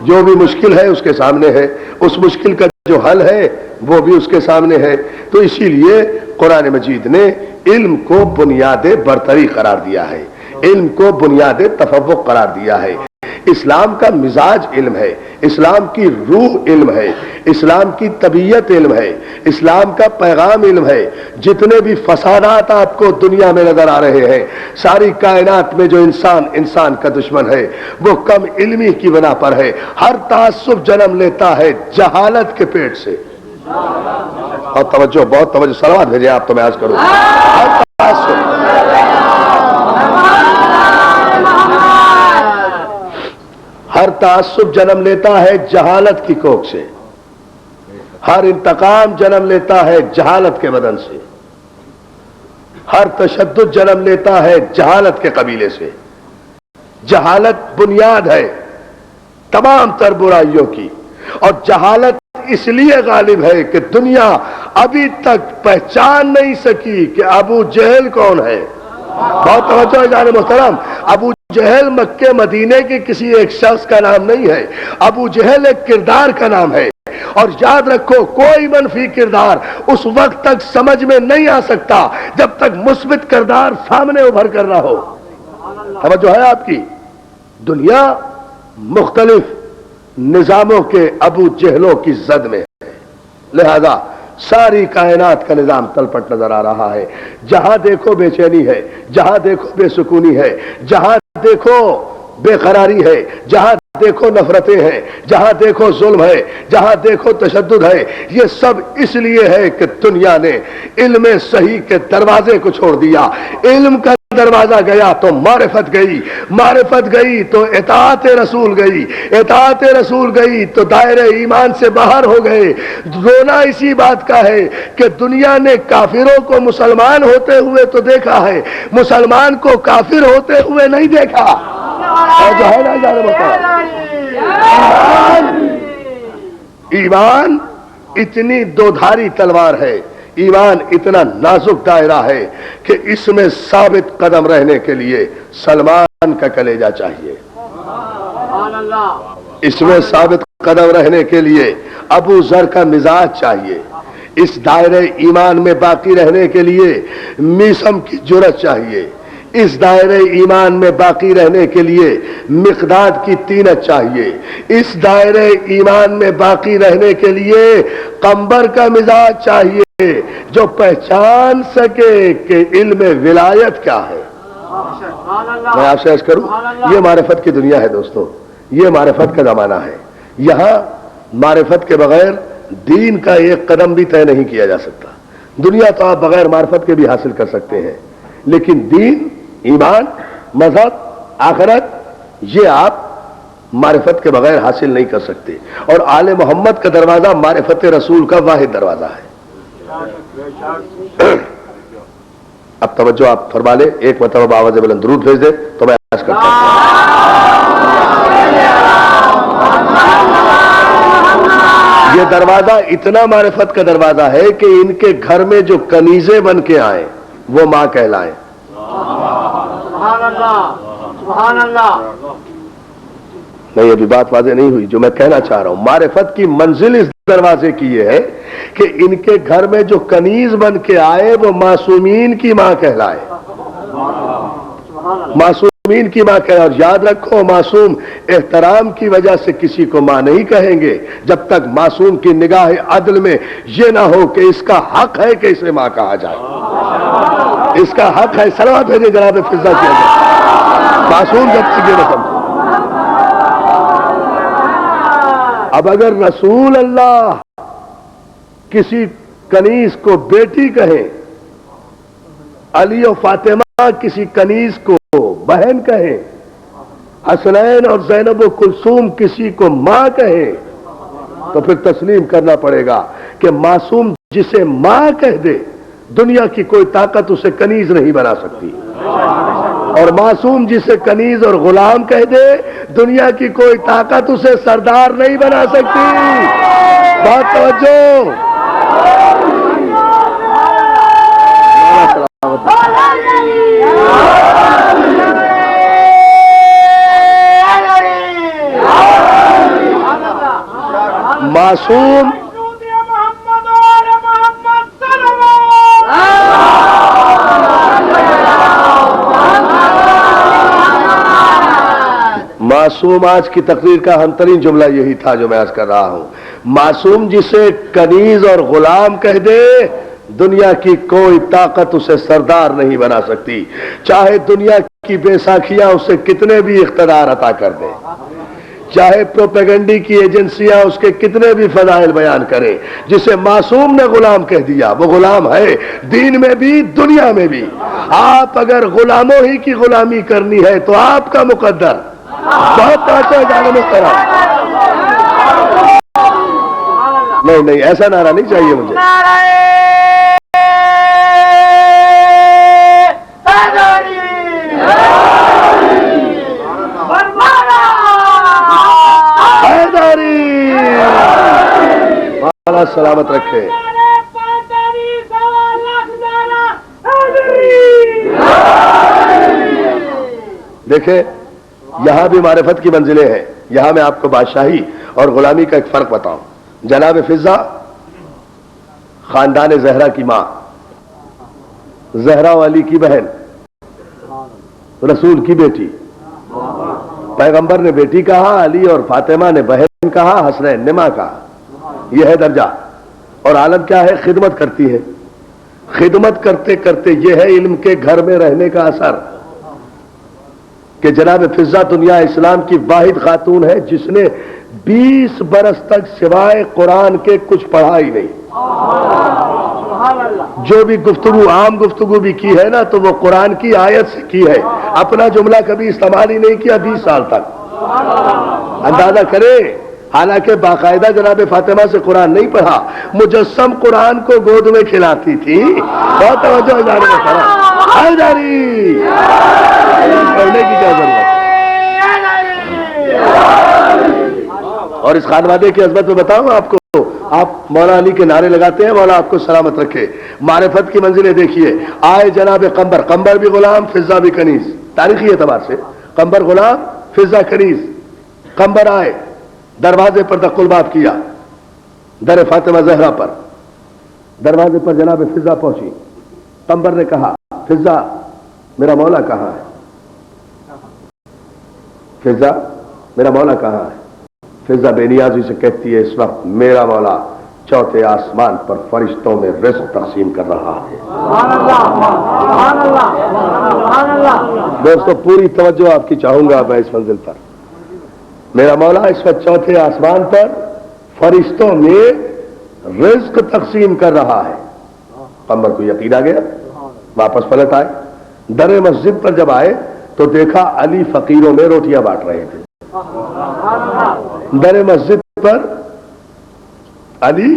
جو بھی مشکل ہے اس کے سامنے ہے، اس مشکل کا جو حل ہے وہ بھی اس کے سامنے ہے۔ تو اسی لیے قرآن مجید نے علم کو بنیاد برتری قرار دیا ہے، علم کو بنیاد تفوق قرار دیا ہے۔ اسلام کا مزاج علم ہے، اسلام کی روح علم ہے، اسلام کی طبیعت علم ہے، اسلام کا پیغام علم ہے۔ جتنے بھی فسادات آپ کو دنیا میں نظر آ رہے ہیں، ساری کائنات میں جو انسان کا دشمن ہے وہ کم علمی کی بنا پر ہے۔ ہر تعصب جنم لیتا ہے جہالت کے پیٹ سے۔ اور توجہ، بہت توجہ، صلوات بھیجیں آپ تو میں عرض کروں۔ ہر تعصب، ہر تعصب جنم لیتا ہے جہالت کی کوکھ سے، ہر انتقام جنم لیتا ہے جہالت کے بدن سے، ہر تشدد جنم لیتا ہے جہالت کے قبیلے سے۔ جہالت بنیاد ہے تمام تر برائیوں کی، اور جہالت اس لیے غالب ہے کہ دنیا ابھی تک پہچان نہیں سکی کہ ابو جہل کون ہے۔ بہت توجہ جان محترم، ابو جہل مکے مدینے کے کسی ایک شخص کا نام نہیں ہے، ابو جہل ایک کردار کا نام ہے۔ اور یاد رکھو کوئی منفی کردار اس وقت تک سمجھ میں نہیں آ سکتا جب تک مثبت کردار سامنے ابھر کر نہ ہو۔ توجہ ہے آپ کی؟ دنیا مختلف نظاموں کے ابو جہلوں کی زد میں ہے، لہذا ساری کائنات کا نظام تلپٹ نظر آ رہا ہے۔ جہاں دیکھو بے چینی ہے، جہاں دیکھو بے سکونی ہے، جہاں دیکھو بے قراری ہے، جہاں دیکھو نفرتیں ہیں، جہاں دیکھو ظلم ہے، جہاں دیکھو تشدد ہے۔ یہ سب اس لیے ہے کہ دنیا نے علم صحیح کے دروازے کو چھوڑ دیا۔ علم کا دروازہ گیا تو معرفت گئی، معرفت گئی تو اطاعت رسول گئی، اطاعت رسول گئی تو دائرہ ایمان سے باہر ہو گئے۔ رونا اسی بات کا ہے کہ دنیا نے کافروں کو مسلمان ہوتے ہوئے تو دیکھا ہے، مسلمان کو کافر ہوتے ہوئے نہیں دیکھا۔ ایمان اتنی دودھاری تلوار ہے، ایمان اتنا نازک دائرہ ہے کہ اس میں ثابت قدم رہنے کے لیے سلمان کا کلیجہ چاہیے، اس میں ثابت قدم رہنے کے لیے ابو ذر کا مزاج چاہیے، اس دائرے ایمان میں باقی رہنے کے لیے میثم کی جرأت چاہیے، اس دائرے ایمان میں باقی رہنے کے لیے مقداد کی طینت چاہیے، اس دائرے ایمان میں باقی رہنے کے لیے قمبر کا مزاج چاہیے، جو پہچان سکے کہ علم ولایت کیا ہے۔ میں آپ سے عرض کروں، یہ معرفت کی دنیا ہے دوستو، یہ معرفت کا زمانہ ہے۔ یہاں معرفت کے بغیر دین کا ایک قدم بھی طے نہیں کیا جا سکتا۔ دنیا تو آپ بغیر معرفت کے بھی حاصل کر سکتے ہیں، لیکن دین، ایمان، مذہب، آخرت، یہ آپ معرفت کے بغیر حاصل نہیں کر سکتے۔ اور آل محمد کا دروازہ معرفت رسول کا واحد دروازہ ہے۔ اب توجہ آپ فرما لیں، ایک مرتبہ آواز بلند درود بھیج دے تو میں عرض کرتا ہوں۔ یہ دروازہ اتنا معرفت کا دروازہ ہے کہ ان کے گھر میں جو کنیزیں بن کے آئیں وہ ماں کہلائیں۔ سبحان اللہ۔ نہیں، ابھی بات واضح نہیں ہوئی جو میں کہنا چاہ رہا ہوں۔ معرفت کی منزل اس دروازے کی یہ ہے کہ ان کے گھر میں جو کنیز بن کے آئے وہ معصومین کی ماں کہلائے۔ معصوم معصومین کی ماں کہے. اور یاد رکھو معصوم احترام کی وجہ سے کسی کو ماں نہیں کہیں گے جب تک معصوم کی نگاہ عدل میں یہ نہ ہو کہ اس کا حق ہے کہ اسے ماں کہا جائے, اس کا حق ہے. صلوات بھیجیں جناب فضا کی معصوم جب تک یہ نہ سمجھے. اب اگر رسول اللہ کسی کنیز کو بیٹی کہیں, علی و فاطمہ کسی کنیز کو بہن کہیں, حسنین اور زینب و کلثوم کسی کو ماں کہیں, تو پھر تسلیم کرنا پڑے گا کہ معصوم جسے ماں کہہ دے دنیا کی کوئی طاقت اسے کنیز نہیں بنا سکتی, اور معصوم جسے کنیز اور غلام کہہ دے دنیا کی کوئی طاقت اسے سردار نہیں بنا سکتی. بات توجہ. معصوم معصوم آج کی تقریر کا اہم ترین جملہ یہی تھا جو میں عرض کر رہا ہوں. معصوم جسے کنیز اور غلام کہہ دے دنیا کی کوئی طاقت اسے سردار نہیں بنا سکتی, چاہے دنیا کی بیساکھیاں اسے کتنے بھی اقتدار عطا کر دیں, چاہے پروپیگنڈی کی ایجنسیاں اس کے کتنے بھی فضائل بیان کریں. جسے معصوم نے غلام کہہ دیا وہ غلام ہے, دین میں بھی دنیا میں بھی. آپ اگر غلاموں ہی کی غلامی کرنی ہے تو آپ کا مقدر بہت اچھا ہے. نہیں ایسا نعرہ نہیں چاہیے مجھے. اللہ سلامت رکھے. دیکھیں یہاں بھی معرفت کی منزلیں ہیں. یہاں میں آپ کو بادشاہی اور غلامی کا ایک فرق بتاؤں. جناب فضا خاندان زہرا کی ماں, زہرا والی کی بہن, رسول کی بیٹی. پیغمبر نے بیٹی کہا, علی اور فاطمہ نے بہن کہا, حسنین نے ماں کہا. یہ ہے درجہ. اور عالم کیا ہے؟ خدمت کرتی ہے. خدمت کرتے کرتے یہ ہے علم کے گھر میں رہنے کا اثر کہ جناب فضا دنیا اسلام کی واحد خاتون ہے جس نے 20 برس تک سوائے قرآن کے کچھ پڑھا ہی نہیں. جو بھی گفتگو عام گفتگو بھی کی ہے نا تو وہ قرآن کی آیت سے کی ہے. اپنا جملہ کبھی استعمال ہی نہیں کیا 20 سال تک. اندازہ کرے. حالانکہ باقاعدہ جناب فاطمہ سے قرآن نہیں پڑھا, مجسم قرآن کو گود میں کھلاتی تھی. بہت توجہ جاری پڑھنے کی کیا ضرورت. اور اس خانوادے کی عظمت میں بتاؤں آپ کو, آپ مولا علی کے نعرے لگاتے ہیں, مولا آپ کو سلامت رکھے. معرفت کی منزلیں دیکھیے. آئے جناب قمبر بھی غلام, فضا بھی کنیز. تاریخی اعتبار سے قمبر غلام, فضا کنیز. قمبر آئے, دروازے پر دق الباب کیا, در فاطمہ زہرا پر. دروازے پر جناب فضا پہنچی. قمبر نے کہا فضا میرا مولا کہاں ہے؟ فضا میرا مولا کہاں ہے؟ فضا بے نیازی سے کہتی ہے اس وقت میرا مولا چوتھے آسمان پر فرشتوں میں رزق تقسیم کر رہا ہے. دوستو پوری توجہ آپ کی چاہوں گا میں اس منزل پر. میرا مولا اس وقت چوتھے آسمان پر فرشتوں میں رزق تقسیم کر رہا ہے. قمر کو یقین آ گیا, واپس پلٹ آئے. در مسجد پر جب آئے تو دیکھا علی فقیروں میں روٹیاں بانٹ رہے تھے. در مسجد پر علی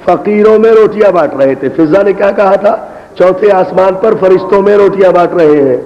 فقیروں میں روٹیاں بانٹ رہے تھے. فضا نے کیا کہا تھا؟ چوتھے آسمان پر فرشتوں میں روٹیاں بانٹ رہے ہیں.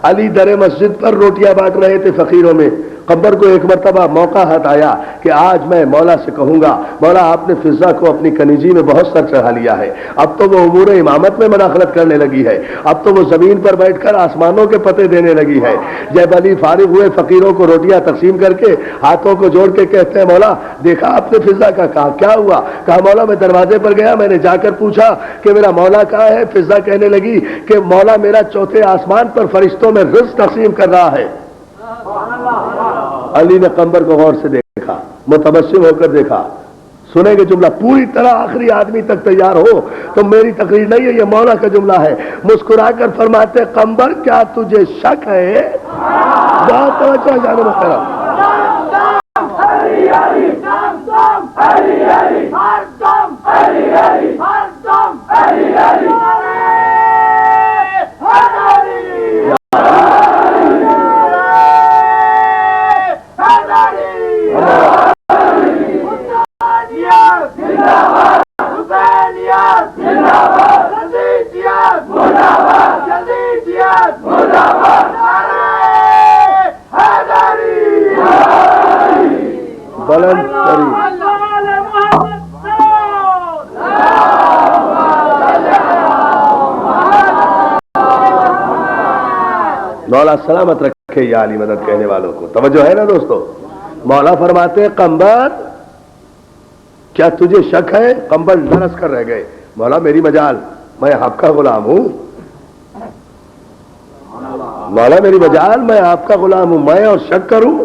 علی در مسجد پر روٹیاں بانٹ رہے تھے فقیروں میں. قمبر کو ایک مرتبہ موقع ہاتھ آیا کہ آج میں مولا سے کہوں گا مولا آپ نے فضا کو اپنی کنیزی میں بہت سر چڑھا لیا ہے، اب تو وہ امور امامت میں مداخلت کرنے لگی ہے، اب تو وہ زمین پر بیٹھ کر آسمانوں کے پتے دینے لگی ہے۔ جب علی فارغ ہوئے فقیروں کو روٹیاں تقسیم کر کے ہاتھوں کو جوڑ کے کہتے ہیں مولا دیکھا آپ نے فضا کا؟ کہا کیا ہوا؟ کہا مولا میں دروازے پر گیا، میں نے جا کر پوچھا کہ میرا مولا کہاں ہے؟ فضا کہنے لگی کہ مولا میرا چوتھے آسمان پر فرشتوں میں رزق تقسیم کر رہا ہے۔ علی نے قمبر کو غور سے دیکھا، متبسم ہو کر دیکھا۔ سنیں گے جملہ پوری طرح آخری آدمی تک تیار ہو، تو میری تقریر نہیں ہے، یہ مولا کا جملہ ہے۔ مسکرا کر فرماتے قمبر کیا تجھے شک ہے؟ بہت توجہ جانے محترم۔ بلند ترین مولا سلامت رکھے یا علی مدد کہنے والوں کو۔ توجہ ہے نا دوستو؟ مولا فرماتے قمبر کیا تجھے شک ہے؟ قمبر لرز کر رہ گئے۔ مولا میری مجال، میں آپ کا غلام ہوں۔ مولا میری مجال، میں آپ کا غلام ہوں، میں اور شک کروں؟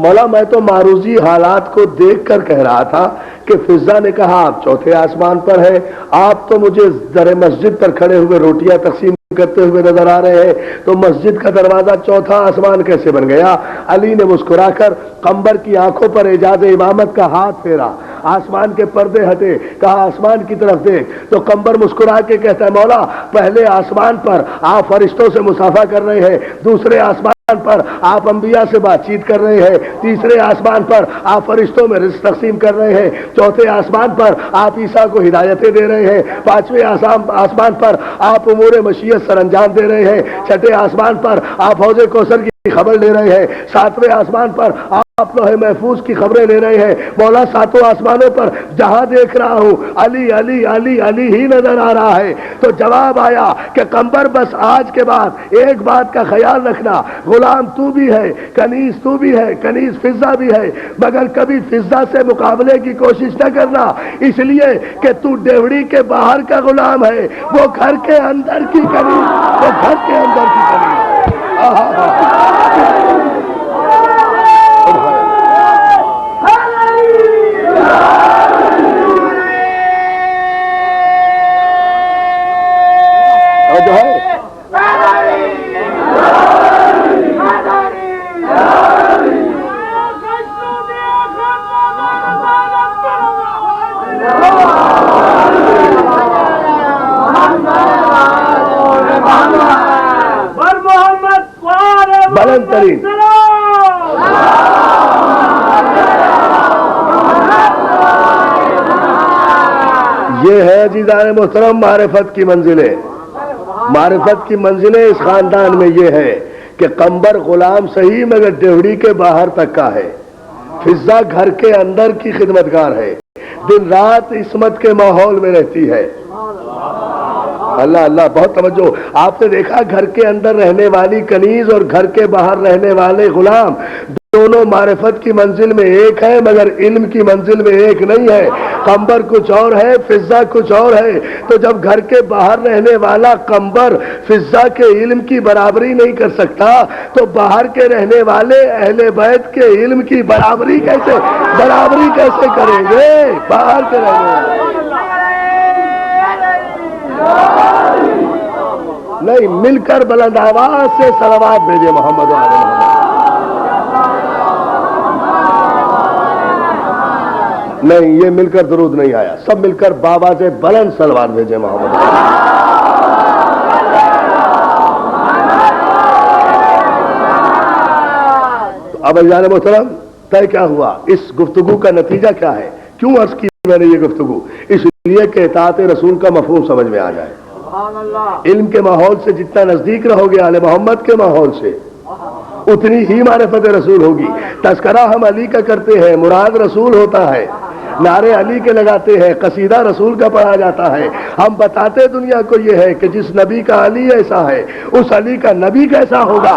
مولا میں تو معروضی حالات کو دیکھ کر کہہ رہا تھا کہ فضا نے کہا آپ چوتھے آسمان پر ہے، آپ تو مجھے در مسجد پر کھڑے ہوئے روٹیاں تقسیم کرتے ہوئے نظر آ رہے ہیں، تو مسجد کا دروازہ چوتھا آسمان کیسے بن گیا؟ علی نے مسکرا کر قمبر کی آنکھوں پر اعجاز امامت کا ہاتھ پھیرا، آسمان کے پردے ہٹے، کہا آسمان کی طرف دیکھ۔ تو قمبر مسکرا کے کہتا ہے مولا پہلے آسمان پر آپ فرشتوں سے مصافحہ کر رہے ہیں، دوسرے آسمان پر آپ انبیاء سے بات چیت کر رہے ہیں، تیسرے آسمان پر آپ فرشتوں میں رزق تقسیم کر رہے ہیں، چوتھے آسمان پر آپ عیسیٰ کو ہدایتیں دے رہے ہیں، پانچویں آسمان پر آپ امور مشیت سر انجام دے رہے ہیں، چھٹے آسمان پر آپ حوض کوثر کی خبر لے رہے ہیں، ساتویں آسمان پر آپ لوح محفوظ کی خبریں لے رہے ہیں۔ مولا ساتوں آسمانوں پر جہاں دیکھ رہا ہوں علی علی علی علی ہی نظر آ رہا ہے۔ تو جواب آیا کہ قمبر بس آج کے بعد ایک بات کا خیال رکھنا، غلام تو بھی ہے، کنیز تو بھی ہے، کنیز فضا بھی ہے، مگر کبھی فضا سے مقابلے کی کوشش نہ کرنا، اس لیے کہ تو ڈیوڑی کے باہر کا غلام ہے، وہ گھر کے اندر کی کنیز، وہ گھر کے اندر کی کنیز۔ جو ہے بلند ترین یہ ہے عزیزان محترم معرفت کی منزلیں۔ معرفت کی منزلیں اس خاندان میں یہ ہے کہ قمبر غلام صحیح مگر ڈیوڑی کے باہر تک کا ہے، فضا گھر کے اندر کی خدمتگار ہے، دن رات عصمت کے ماحول میں رہتی ہے۔ اللہ اللہ، بہت توجہ۔ آپ نے دیکھا گھر کے اندر رہنے والی کنیز اور گھر کے باہر رہنے والے غلام دونوں معرفت کی منزل میں ایک ہے مگر علم کی منزل میں ایک نہیں ہے۔ قمبر کچھ اور ہے، فضا کچھ اور ہے۔ تو جب گھر کے باہر رہنے والا قمبر فضا کے علم کی برابری نہیں کر سکتا تو باہر کے رہنے والے اہل بیت کے علم کی برابری کیسے کریں گے؟ باہر کے رہنے والے نہیں، مل کر بلند آواز سے صلوات بھیجے محمد و آل محمد۔ نہیں، یہ مل کر درود نہیں آیا، سب مل کر بابا سے بلند صلوات بھیجے محمد۔ اب عزیزان محترم طے کیا ہوا؟ اس گفتگو کا نتیجہ کیا ہے؟ کیوں عرض کی میں نے یہ گفتگو؟ اس لیے کہ اطاعت رسول کا مفہوم سمجھ میں آ جائے۔ علم کے ماحول سے جتنا نزدیک رہو گے آل محمد کے ماحول سے، اتنی ہی معرفت رسول ہوگی. تذکرہ ہم علی کا کرتے ہیں، مراد رسول ہوتا ہے. نعرے علی کے لگاتے ہیں، قصیدہ رسول کا پڑھا جاتا ہے. ہم بتاتے دنیا کو یہ ہے کہ جس نبی کا علی ایسا ہے اس علی کا نبی کیسا ہوگا.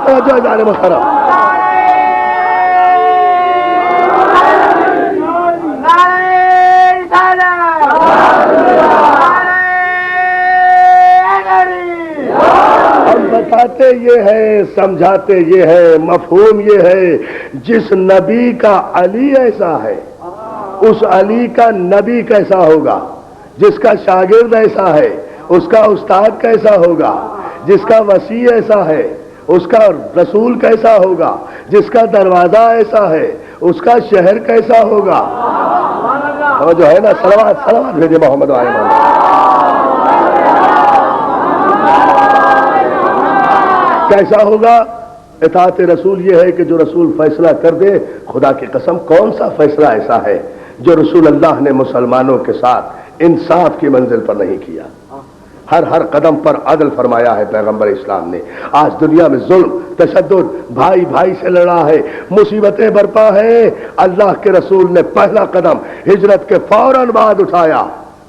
توجہ جان محترم. بتاتے یہ ہے، سمجھاتے یہ ہے، مفہوم یہ ہے، جس نبی کا علی ایسا ہے اس علی کا نبی کیسا ہوگا. جس کا شاگرد ایسا ہے اس کا استاد کیسا ہوگا. جس کا وسیع ایسا ہے اس کا رسول کیسا ہوگا. جس کا دروازہ ایسا ہے اس کا شہر کیسا ہوگا. اور جو ہے نا صلوات بھیجے محمد علیہ وسلم. کیسا ہوگا؟ اطاعت رسول یہ ہے کہ جو رسول فیصلہ کر دے. خدا کی قسم کون سا فیصلہ ایسا ہے جو رسول اللہ نے مسلمانوں کے ساتھ انصاف کی منزل پر نہیں کیا. ہر قدم پر عدل فرمایا ہے پیغمبر اسلام نے. آج دنیا میں ظلم تشدد، بھائی بھائی سے لڑا ہے، مصیبتیں برپا ہیں. اللہ کے رسول نے پہلا قدم ہجرت کے فوراً بعد اٹھایا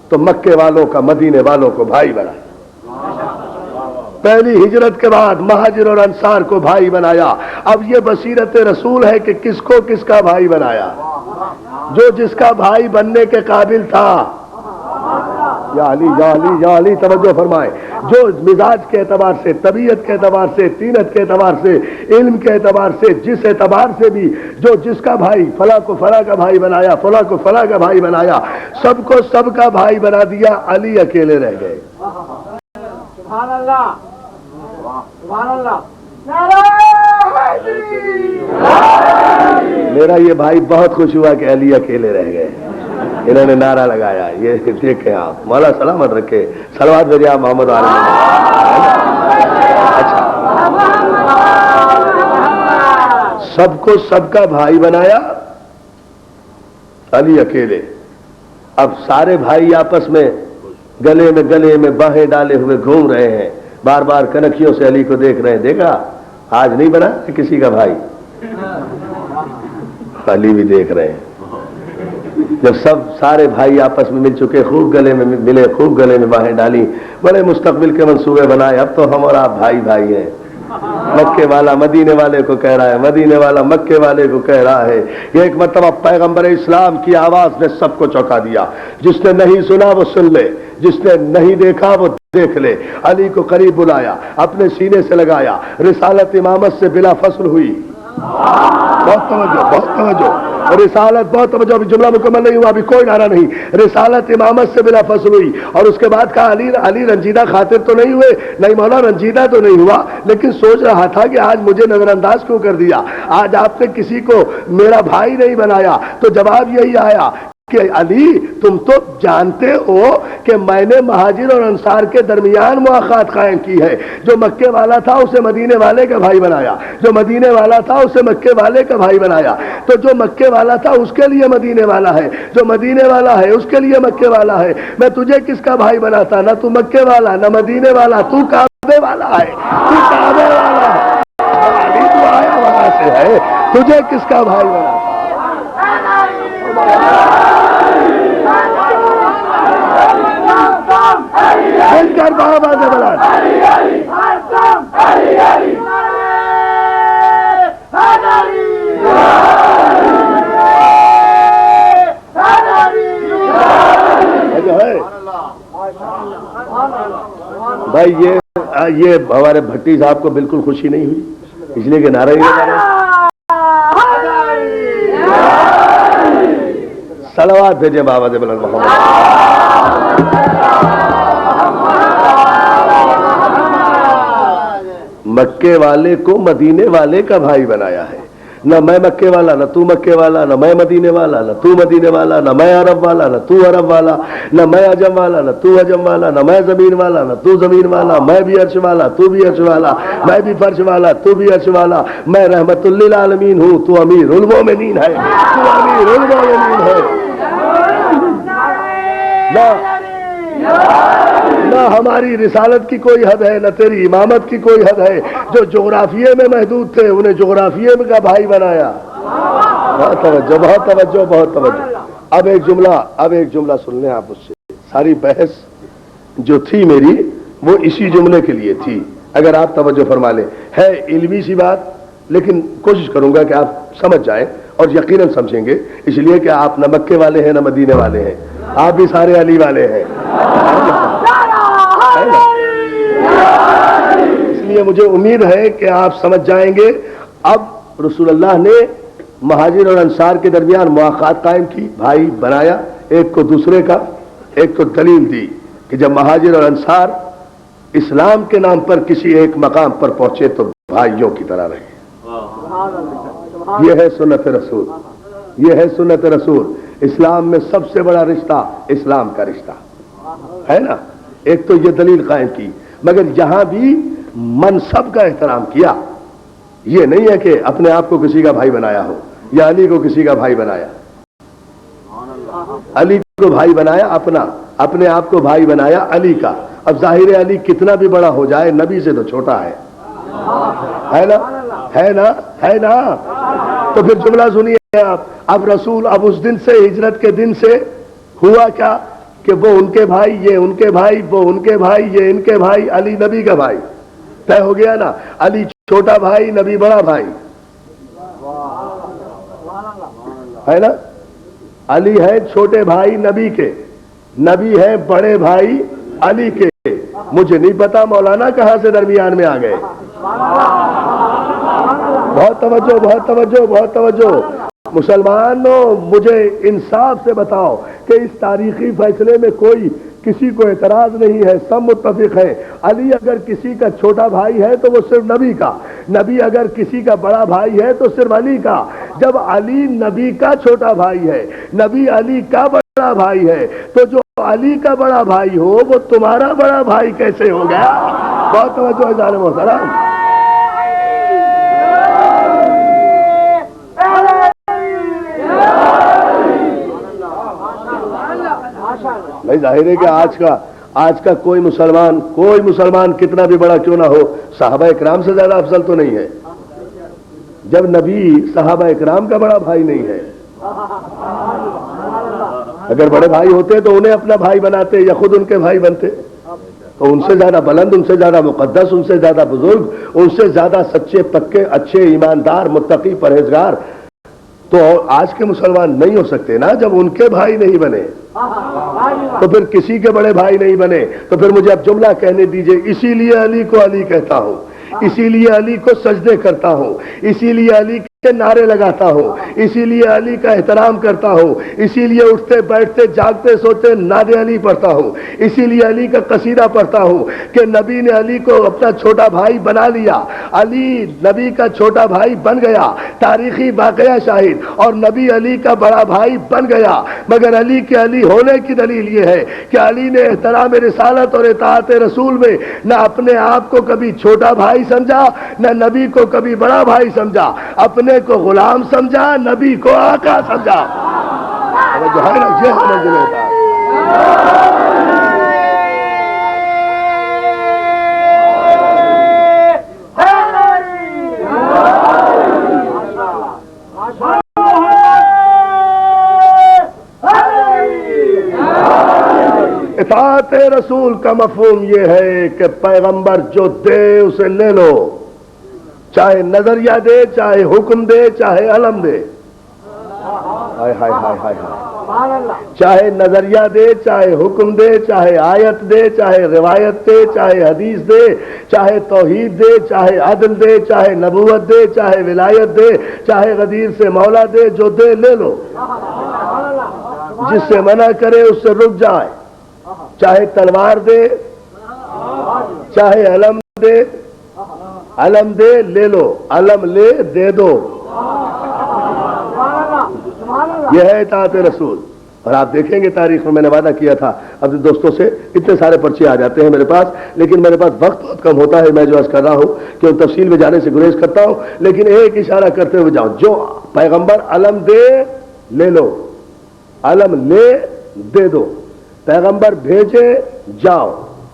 تو مکے والوں کا مدینے والوں کو بھائی بنایا. پہلی ہجرت کے بعد مہاجر اور انصار کو بھائی بنایا. اب یہ بصیرت رسول ہے کہ کس کو کس کا بھائی بنایا. جو جس کا بھائی بننے کے قابل تھا، یا علی یا علی یا علی توجہ فرمائے، جو مزاج کے اعتبار سے، طبیعت کے اعتبار سے، طینت کے اعتبار سے، علم کے اعتبار سے، جس اعتبار سے بھی جو جس کا بھائی فلاں کو فلاں کا بھائی بنایا، فلاں کو فلاں کا بھائی بنایا، سب کو سب کا بھائی بنا دیا. علی اکیلے رہ گئے. سبحان اللہ، سبحان اللہ. میرا یہ بھائی بہت خوش ہوا کہ علی اکیلے رہ گئے. انہوں نے نعرہ لگایا. یہ دیکھیں آپ، مولا سلامت رکھے. صلوات بھیجے آپ محمد علیہ وسلم. اچھا، سب کو سب کا بھائی بنایا، علی اکیلے. اب سارے بھائی آپس میں گلے میں باہیں ڈالے ہوئے گھوم رہے ہیں، بار بار کنکھیوں سے علی کو دیکھ رہے ہیں. دیکھا آج نہیں بنا کسی کا بھائی. علی بھی دیکھ رہے ہیں. جب سارے بھائی آپس میں مل چکے، خوب گلے میں ملے، خوب گلے میں باہیں ڈالی، بڑے مستقبل کے منصوبے بنائے. اب تو ہم اور آپ بھائی بھائی ہیں. مکے والا مدینے والے کو کہہ رہا ہے، مدینے والا مکے والے کو کہہ رہا ہے. یہ ایک مرتبہ پیغمبر اسلام کی آواز نے سب کو چونکا دیا. جس نے نہیں سنا وہ سن لے، جس نے نہیں دیکھا وہ دیکھ لے. علی کو قریب بلایا، اپنے سینے سے لگایا. رسالت امامت سے بلا فصل ہوئی. بہت توجہ، بہت توجہ. رسالت، بہت توجہ. ابھی جملہ مکمل نہیں ہوا، ابھی کوئی نعرہ نہیں. رسالت امامت سے بلا فصل ہوئی. اور اس کے بعد کہا علی رنجیدہ خاطر تو نہیں ہوئے. نہیں مولا رنجیدہ تو نہیں ہوا، لیکن سوچ رہا تھا کہ آج مجھے نظر انداز کیوں کر دیا. آج آپ نے کسی کو میرا بھائی نہیں بنایا. تو جواب یہی آیا کہ علی تم تو جانتے ہو کہ میں نے مہاجر اور انصار کے درمیان مواخات قائم کی ہے. جو مکے والا تھا اسے مدینے والے کا بھائی بنایا، جو مدینے والا تھا اسے مکے والے کا بھائی بنایا. تو جو مکے والا تھا اس کے لیے مدینے والا ہے، جو مدینے والا ہے اس کے لیے مکے والا ہے. میں تجھے کس کا بھائی بناتا؟ نہ تو مکے والا نہ مدینے والا، تو کعبے والا ہے، تو کعبے والا ہے. علی تو آیا وہاں سے ہے، تجھے کس کا بھائی بناتا؟ کر بابا سے بلا بھائی. یہ ہمارے بھٹی صاحب کو بالکل خوشی نہیں ہوئی، اس لیے کہ نعرہ ہی لگا رہے. صلوات بھیجے بابا سے بلند محمد. مکے والے کو مدینے والے کا بھائی بنایا ہے. نہ میں مکے والا، نہ تو مکے والا، نہ میں مدینے والا، نہ تو مدینے والا، نہ میں عرب والا، نہ تو عرب والا، نہ میں عجم والا، نہ تو عجم والا، نہ میں زمین والا، نہ تو زمین والا. میں بھی عرش والا، تو بھی عرش والا، میں بھی فرش والا، تو بھی عرش والا. میں رحمت للعالمین ہوں، تو امیر المومنین ہے، تو امیر المومنین ہے. نہ نہ ہماری رسالت کی کوئی حد ہے، نہ تیری امامت کی کوئی حد ہے. جو جغرافیے میں محدود تھے انہیں جغرافیے میں کا بھائی بنایا. بہت توجہ، بہت توجہ، بہت توجہ. اب ایک جملہ سن لیں آپ. اس سے ساری بحث جو تھی میری وہ اسی جملے کے لیے تھی. اگر آپ توجہ فرما لیں، ہے علمی سی بات، لیکن کوشش کروں گا کہ آپ سمجھ جائیں اور یقیناً سمجھیں گے، اس لیے کہ آپ نہ مکے والے ہیں نہ مدینے والے ہیں، آپ بھی سارے علی والے ہیں. اس لیے مجھے امید ہے کہ آپ سمجھ جائیں گے. اب رسول اللہ نے مہاجر اور انصار کے درمیان مواخات قائم کی، بھائی بنایا ایک کو دوسرے کا. ایک کو دلیل دی کہ جب مہاجر اور انصار اسلام کے نام پر کسی ایک مقام پر پہنچے تو بھائیوں کی طرح رہے. یہ ہے سنت رسول، یہ ہے سنت رسول. اسلام میں سب سے بڑا رشتہ اسلام کا رشتہ ہے نا. ایک تو یہ دلیل قائم کی، مگر یہاں بھی منصب کا احترام کیا. یہ نہیں ہے کہ اپنے آپ کو کسی کا بھائی بنایا ہو یا علی کو کسی کا بھائی بنایا. علی کو بھائی بنایا اپنا، اپنے آپ کو بھائی بنایا علی کا. اب ظاہر علی کتنا بھی بڑا ہو جائے نبی سے تو چھوٹا ہے نا، ہے نا، ہے نا. تو پھر جملہ سنیے آپ. اب رسول اب اس دن سے، ہجرت کے دن سے ہوا کیا کہ وہ ان کے بھائی، یہ ان کے بھائی، وہ ان کے بھائی، یہ ان کے بھائی. علی نبی کا بھائی طے ہو گیا نا. علی چھوٹا بھائی، نبی بڑا بھائی ہے نا. علی ہے چھوٹے بھائی نبی کے، نبی ہے بڑے بھائی علی کے. مجھے نہیں پتا مولانا کہاں سے درمیان میں آ گئے. بہت توجہ، بہت توجہ، بہت توجہ. مسلمانوں مجھے انصاف سے بتاؤ کہ اس تاریخی فیصلے میں کوئی کسی کو اعتراض نہیں ہے، سب متفق ہے. علی اگر کسی کا چھوٹا بھائی ہے تو وہ صرف نبی کا، نبی اگر کسی کا بڑا بھائی ہے تو صرف علی کا. جب علی نبی کا چھوٹا بھائی ہے، نبی علی کا بڑا بھائی ہے، تو جو علی کا بڑا بھائی ہو وہ تمہارا بڑا بھائی کیسے ہو گیا؟ بہت توجہ جان محترم. بھائی ظاہر ہے کہ آج کا کوئی مسلمان کتنا بھی بڑا کیوں نہ ہو صحابہ اکرام سے زیادہ افضل تو نہیں ہے. جب نبی صحابہ اکرام کا بڑا بھائی نہیں ہے، اگر بڑے بھائی ہوتے تو انہیں اپنا بھائی بناتے یا خود ان کے بھائی بنتے، تو ان سے زیادہ بلند، ان سے زیادہ مقدس، ان سے زیادہ بزرگ، ان سے زیادہ سچے پکے اچھے ایماندار متقی پرہیزگار تو آج کے مسلمان نہیں ہو سکتے نا. جب ان کے بھائی نہیں بنے تو پھر کسی کے بڑے بھائی نہیں بنے. تو پھر مجھے اب جملہ کہنے دیجئے. اسی لیے علی کو علی کہتا ہوں، اسی لیے علی کو سجدے کرتا ہوں، اسی لیے علی کے نعرے لگاتا ہوں، اسی لیے علی کا احترام کرتا ہوں، اسی لیے اٹھتے بیٹھتے جاگتے سوتے نعت علی پڑھتا ہوں، اسی لیے علی کا قصیدہ پڑھتا ہوں کہ نبی نے علی کو اپنا چھوٹا بھائی بنا لیا. علی نبی کا چھوٹا بھائی بن گیا، تاریخی واقعہ شاہد، اور نبی علی کا بڑا بھائی بن گیا. مگر علی کے علی ہونے کی دلیل یہ ہے کہ علی نے احترام رسالت اور اطاعت رسول میں نہ اپنے آپ کو کبھی چھوٹا بھائی سمجھا، نہ نبی کو کبھی بڑا بھائی سمجھا. اپنے کو غلام سمجھا، نبی کو آقا سمجھا. جو ہے نا یہ سمجھ لیتا. اطاعت رسول کا مفہوم یہ ہے کہ پیغمبر جو دے اسے لے لو، چاہے نظریہ دے، چاہے حکم دے، چاہے علم دے. ہائے ہائے ہائے ہائے ہائے. چاہے نظریہ دے، چاہے حکم دے، چاہے آیت دے، چاہے روایت دے، چاہے حدیث دے، چاہے توحید دے، چاہے عدل دے، چاہے نبوت دے، چاہے ولایت دے، چاہے غدیر سے مولا دے، جو دے لے لو. جس سے منع کرے اس سے رک جائے. چاہے تلوار دے، چاہے علم دے، علم دے لے لو، علم لے دے دو. یہ ہے اطاعت رسول. اور آپ دیکھیں گے تاریخ میں نے وعدہ کیا تھا اپنے دوستوں سے، اتنے سارے پرچے آ جاتے ہیں میرے پاس، لیکن میرے پاس وقت بہت کم ہوتا ہے. میں جو عرض کر رہا ہوں کہ ان تفصیل میں جانے سے گریز کرتا ہوں، لیکن ایک اشارہ کرتے ہوئے جاؤں. جو پیغمبر علم دے لے لو، علم لے دے دو. پیغمبر بھیجے جاؤ،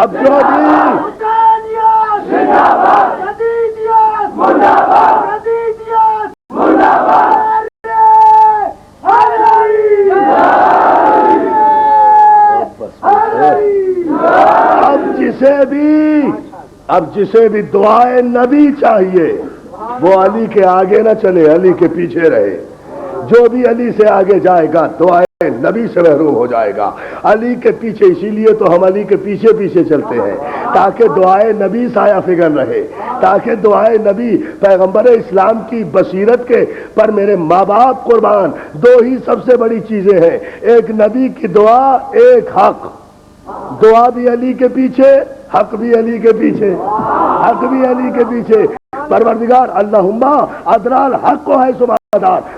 اب جو بھی اب جسے بھی دعائے نبی چاہیے وہ علی کے آگے نہ چلے، علی کے پیچھے رہے۔ جو بھی علی سے آگے جائے گا دعائے نبی سے محروم ہو جائے گا۔ علی کے پیچھے، اسی لیے تو ہم علی کے پیچھے پیچھے چلتے ہیں تاکہ دعائے نبی سایہ فکر رہے، تاکہ دعائے نبی پیغمبر اسلام کی بصیرت کے پر میرے ماں باپ قربان، دو ہی سب سے بڑی چیزیں ہیں، ایک نبی کی دعا، ایک حق۔ دعا بھی علی کے پیچھے، حق بھی علی کے پیچھے، حق بھی علی کے پیچھے۔ پروردگار اللہم ادرال حق کو ہے سبحان،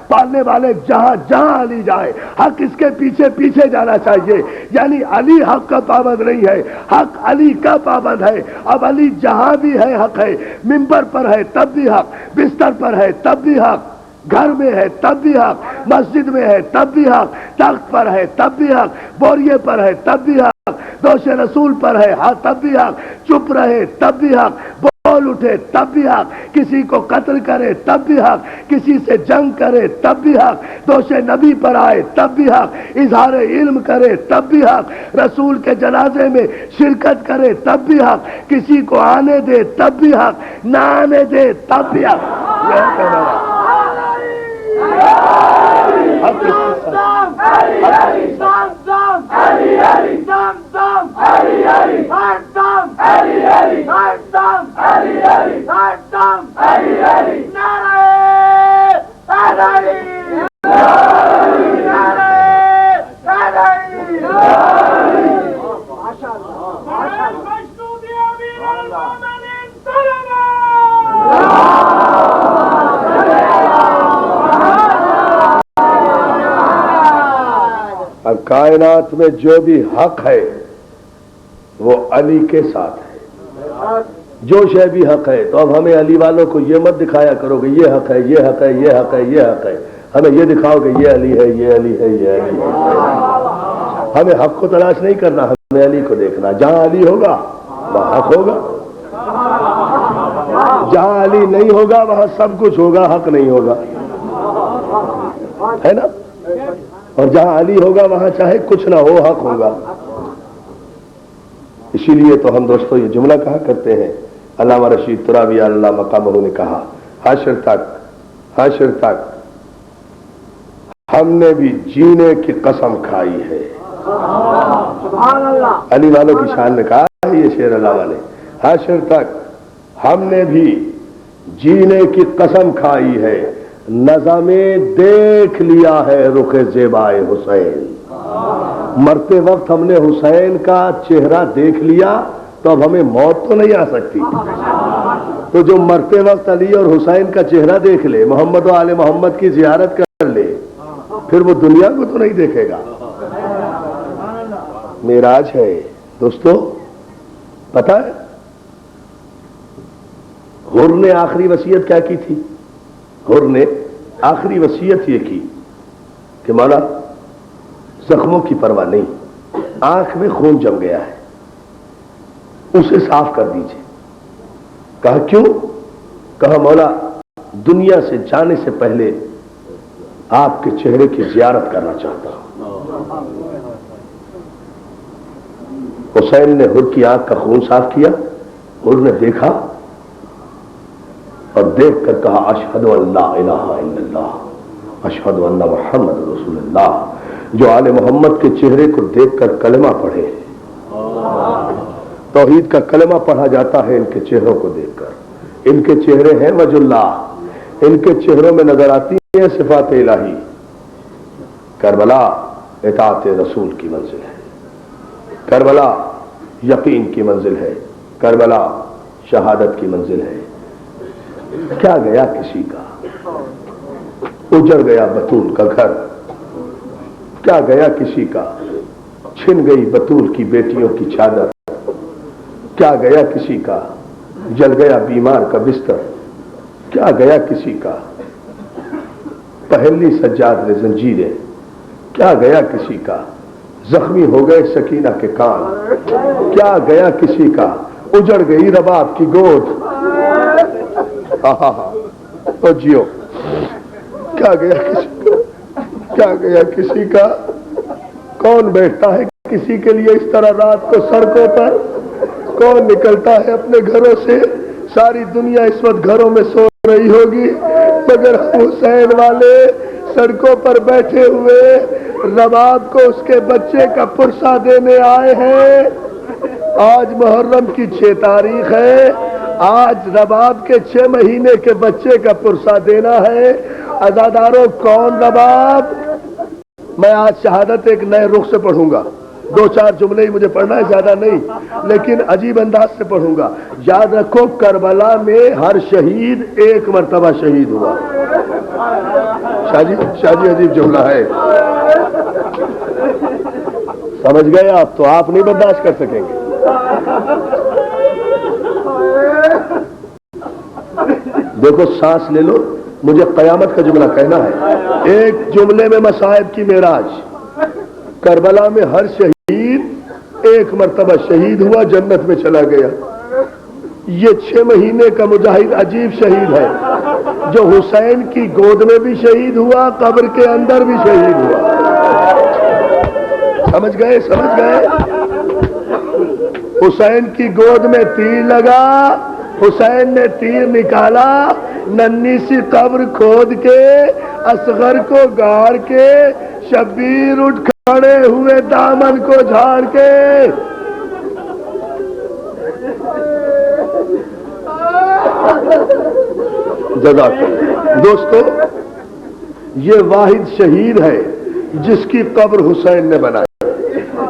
پالنے والے جہاں جہاں علی جائے حق اس کے پیچھے پیچھے جانا چاہیے، یعنی علی حق کا پابند نہیں ہے، حق علی کا پابند ہے۔ اب علی جہاں بھی ہے حق ہے، منبر پر ہے تب بھی حق، بستر پر ہے تب بھی حق، گھر میں ہے تب بھی حق، مسجد میں ہے تب بھی حق، تخت پر ہے تب بھی حق، بوریے پر ہے تب بھی حق، دوش رسول پر ہے ہاں تب بھی حق، چپ رہے تب بھی حق، بول اٹھے تب بھی حق، کسی کو قتل کرے تب بھی حق، کسی سے جنگ کرے تب بھی حق، دوش نبی پر آئے تب بھی حق، اظہار علم کرے تب بھی حق، رسول کے جنازے میں شرکت کرے تب بھی حق، کسی کو آنے دے تب بھی حق، نہ آنے دے تب بھی حق۔ کائنات میں جو بھی حق ہے وہ علی کے ساتھ ہے، جو شے بھی حق ہے۔ تو اب ہمیں علی والوں کو یہ مت دکھایا کرو کہ یہ حق ہے، یہ حق ہے، یہ حق ہے، یہ حق ہے، ہمیں یہ دکھاؤ کہ یہ علی ہے، یہ علی ہے، یہ علی ہے۔ ہمیں حق کو تلاش نہیں کرنا، ہمیں علی کو دیکھنا، جہاں علی ہوگا وہاں حق ہوگا، جہاں علی نہیں ہوگا وہاں سب کچھ ہوگا، حق نہیں ہوگا، ہے نا؟ اور جہاں علی ہوگا وہاں چاہے کچھ نہ ہو حق ہوگا۔ اسی لیے تو ہم دوستو یہ جملہ کہا کرتے ہیں، علامہ رشید ترابی اللہ مقامہ نے کہا، حشر تک ہم نے بھی جینے کی قسم کھائی ہے۔ سبحان اللہ، علی والوں کی شان میں کہا ہے یہ شعر علامہ نے، حشر تک ہم نے بھی جینے کی قسم کھائی ہے، نظمیں دیکھ لیا ہے رخ زیبائے حسین۔ مرتے وقت ہم نے حسین کا چہرہ دیکھ لیا تو اب ہمیں موت تو نہیں آ سکتی، تو جو مرتے وقت علی اور حسین کا چہرہ دیکھ لے، محمد و آل محمد کی زیارت کر لے، پھر وہ دنیا کو تو نہیں دیکھے گا۔ معراج ہے دوستو، پتہ ہے حر نے آخری وصیت کیا کی تھی؟ حر نے آخری وصیت یہ کی کہ مولا زخموں کی پرواہ نہیں، آنکھ میں خون جم گیا ہے، اسے صاف کر دیجئے۔ کہا کیوں؟ کہا مولا دنیا سے جانے سے پہلے آپ کے چہرے کی زیارت کرنا چاہتا ہوں۔ حسین نے حر کی آنکھ کا خون صاف کیا، حر نے دیکھا اور دیکھ کر کہا اشہد ان لا الہ الا اللہ اشہد ان محمد رسول اللہ۔ جو آل محمد کے چہرے کو دیکھ کر کلمہ پڑھے، توحید کا کلمہ پڑھا جاتا ہے ان کے چہروں کو دیکھ کر۔ ان کے چہرے ہیں وجہ اللہ، ان کے چہروں میں نظر آتی ہیں صفات الہی۔ کربلا اطاعت رسول کی منزل ہے، کربلا یقین کی منزل ہے، کربلا شہادت کی منزل ہے۔ کیا گیا کسی کا، اجڑ گیا بطول کا گھر، کیا گیا کسی کا، چھن گئی بطول کی بیٹیوں کی چادر، کیا گیا کسی کا، جل گیا بیمار کا بستر، کیا گیا کسی کا، پہلی سجاد نے زنجیریں، کیا گیا کسی کا، زخمی ہو گئے سکینہ کے کان، کیا گیا کسی کا اجڑ گئی رباب کی گود، او جیو کیا گیا کسی کا، کیا گیا کسی کا، کون بیٹھتا ہے کسی کے لیے اس طرح رات کو سڑکوں پر، کون نکلتا ہے اپنے گھروں سے، ساری دنیا اس وقت گھروں میں سو رہی ہوگی مگر حسین والے سڑکوں پر بیٹھے ہوئے رباب کو اس کے بچے کا پرسہ دینے آئے ہیں۔ آج محرم کی 6 تاریخ ہے، آج رباب کے 6 مہینے کے بچے کا پرسہ دینا ہے۔ عزاداروں کون رباب؟ میں آج شہادت ایک نئے رخ سے پڑھوں گا، 2-4 جملے ہی مجھے پڑھنا ہے، زیادہ نہیں، لیکن عجیب انداز سے پڑھوں گا۔ یاد رکھو کربلا میں ہر شہید ایک مرتبہ شہید ہوا۔ شاہ جی عجیب جملہ ہے، سمجھ گئے آپ؟ تو آپ نہیں برداشت کر سکیں گے۔ دیکھو سانس لے لو، مجھے قیامت کا جملہ کہنا ہے، ایک جملے میں مصائب کی معراج۔ کربلا میں ہر شہید ایک مرتبہ شہید ہوا، جنت میں چلا گیا۔ یہ 6 مہینے کا مجاہد عجیب شہید ہے، جو حسین کی گود میں بھی شہید ہوا، قبر کے اندر بھی شہید ہوا۔ سمجھ گئے؟ سمجھ گئے؟ حسین کی گود میں تیر لگا، حسین نے تیر نکالا، ننھی سی قبر کھود کے اصغر کو گاڑ کے شبیر اٹھ کھڑے ہوئے دامن کو جھاڑ کے۔ جزاک اللہ۔ دوستو یہ واحد شہید ہے جس کی قبر حسین نے بنائی،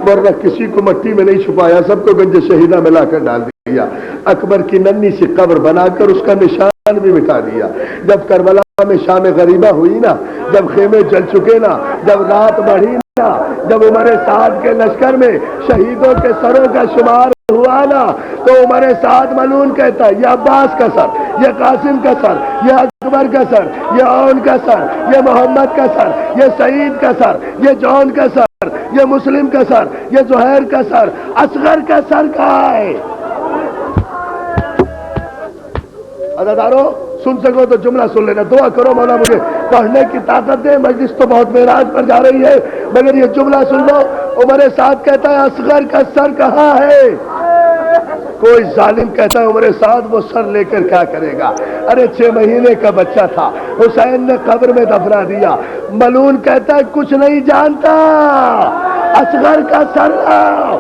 ورنہ کسی کو مٹی میں نہیں چھپایا، سب کو گنج شہیدہ میں لا کر ڈال دیا۔ اکبر کی ننھی سی قبر بنا کر اس کا نشان بھی مٹا دیا۔ جب کربلا میں شام غریبہ ہوئی نا، جب خیمے جل چکے نا، جب رات بڑھی نا، جب عمر سعد کے لشکر میں شہیدوں کے سروں کا شمار ہوا نا، تو عمر سعد ملعون کہتا ہے یہ عباس کا سر، یہ قاسم کا سر، یہ اکبر کا سر، یہ اون کا سر، یہ محمد کا سر، یہ سعید کا سر، یہ جون کا سر، یہ مسلم کا سر، یہ زہیر کا سر، اصغر کا سر کہاں ہے؟ عزادارو سن سکو تو جملہ سن لینا، دعا کرو مولا مجھے پڑھنے کی طاقت دے، مجلس تو بہت معراج پر جا رہی ہے مگر یہ جملہ سن لو۔ عمر سعد کہتا ہے اصغر کا سر کہاں ہے؟ کوئی ظالم کہتا ہے عمر سعد وہ سر لے کر کیا کرے گا؟ ارے 6 مہینے کا بچہ تھا، حسین نے قبر میں دفنا دیا۔ ملعون کہتا ہے کچھ نہیں جانتا، اصغر کا سر لاؤ۔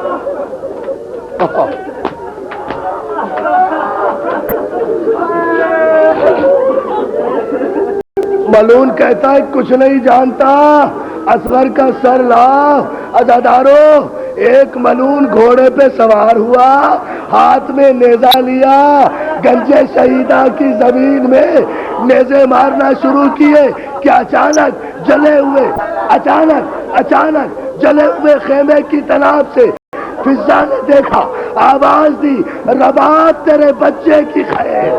ملعون کہتا ہے کچھ نہیں جانتا، اصغر کا سر لاؤ۔ عزادارو ایک ملعون گھوڑے پہ سوار ہوا، ہاتھ میں نیزہ لیا، گنج شہیدہ کی زمین میں نیزے مارنا شروع کیے کہ اچانک جلے ہوئے خیمے کی طرف سے فضا نے دیکھا، آواز دی رباب تیرے بچے کی خیر۔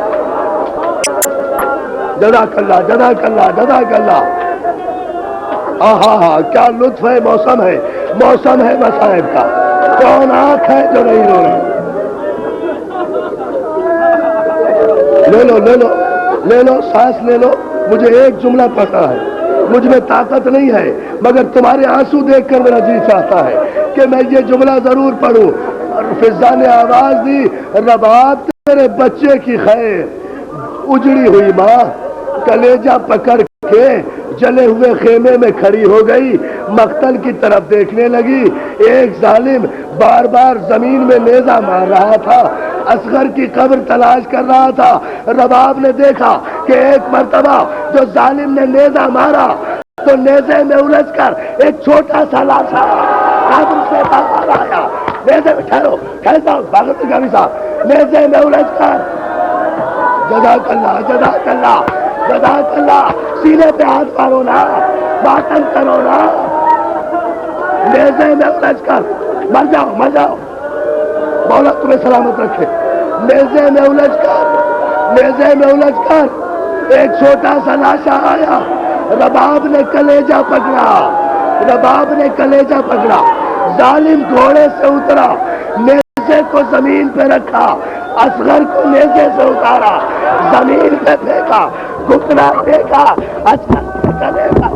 جزاک اللہ جزاک اللہ جزاک اللہ۔ کیا لطف ہے، موسم ہے مصائب کا، کون آنکھ ہے جو نہیں رو رہی؟ لے لو سانس لے لو، مجھے ایک جملہ پتا ہے، مجھ میں طاقت نہیں ہے مگر تمہارے آنسو دیکھ کر میرا جی چاہتا ہے کہ میں یہ جملہ ضرور پڑھوں۔ فضا نے آواز دی رباب تیرے بچے کی خیر۔ اجڑی ہوئی ماں کلیجہ پکڑ کے جلے ہوئے خیمے میں کھڑی ہو گئی، مقتل کی طرف دیکھنے لگی۔ ایک ظالم بار بار زمین میں نیزہ مار رہا تھا، اصغر کی قبر تلاش کر رہا تھا۔ رباب نے دیکھا کہ ایک مرتبہ جو ظالم نے نیزہ مارا تو نیزے میں الجھ کر ایک چھوٹا سا لاشا قبر سے باہر آیا۔ نیزے میں ٹھہرو، کہتا ہوں باغت گامی صاحب، نیزے میں الجھ کر جزاک اللہ جزاک اللہ جزاک اللہ، سینے پہ ہاتھ مارو نا، باطن کرو نا، نیزے میں الجھ کر مر جاؤ، مولا تمہیں سلامت رکھے۔ نیزے میں الجھ کر ایک چھوٹا سا لاشا آیا۔ رباب نے کلیجہ پکڑا، ظالم گھوڑے سے اترا، نیزے کو زمین پہ رکھا، اصغر کو نیزے سے اتارا، زمین پہ پھینکا، گھٹنا پھینکا، اصغر کے گلے کا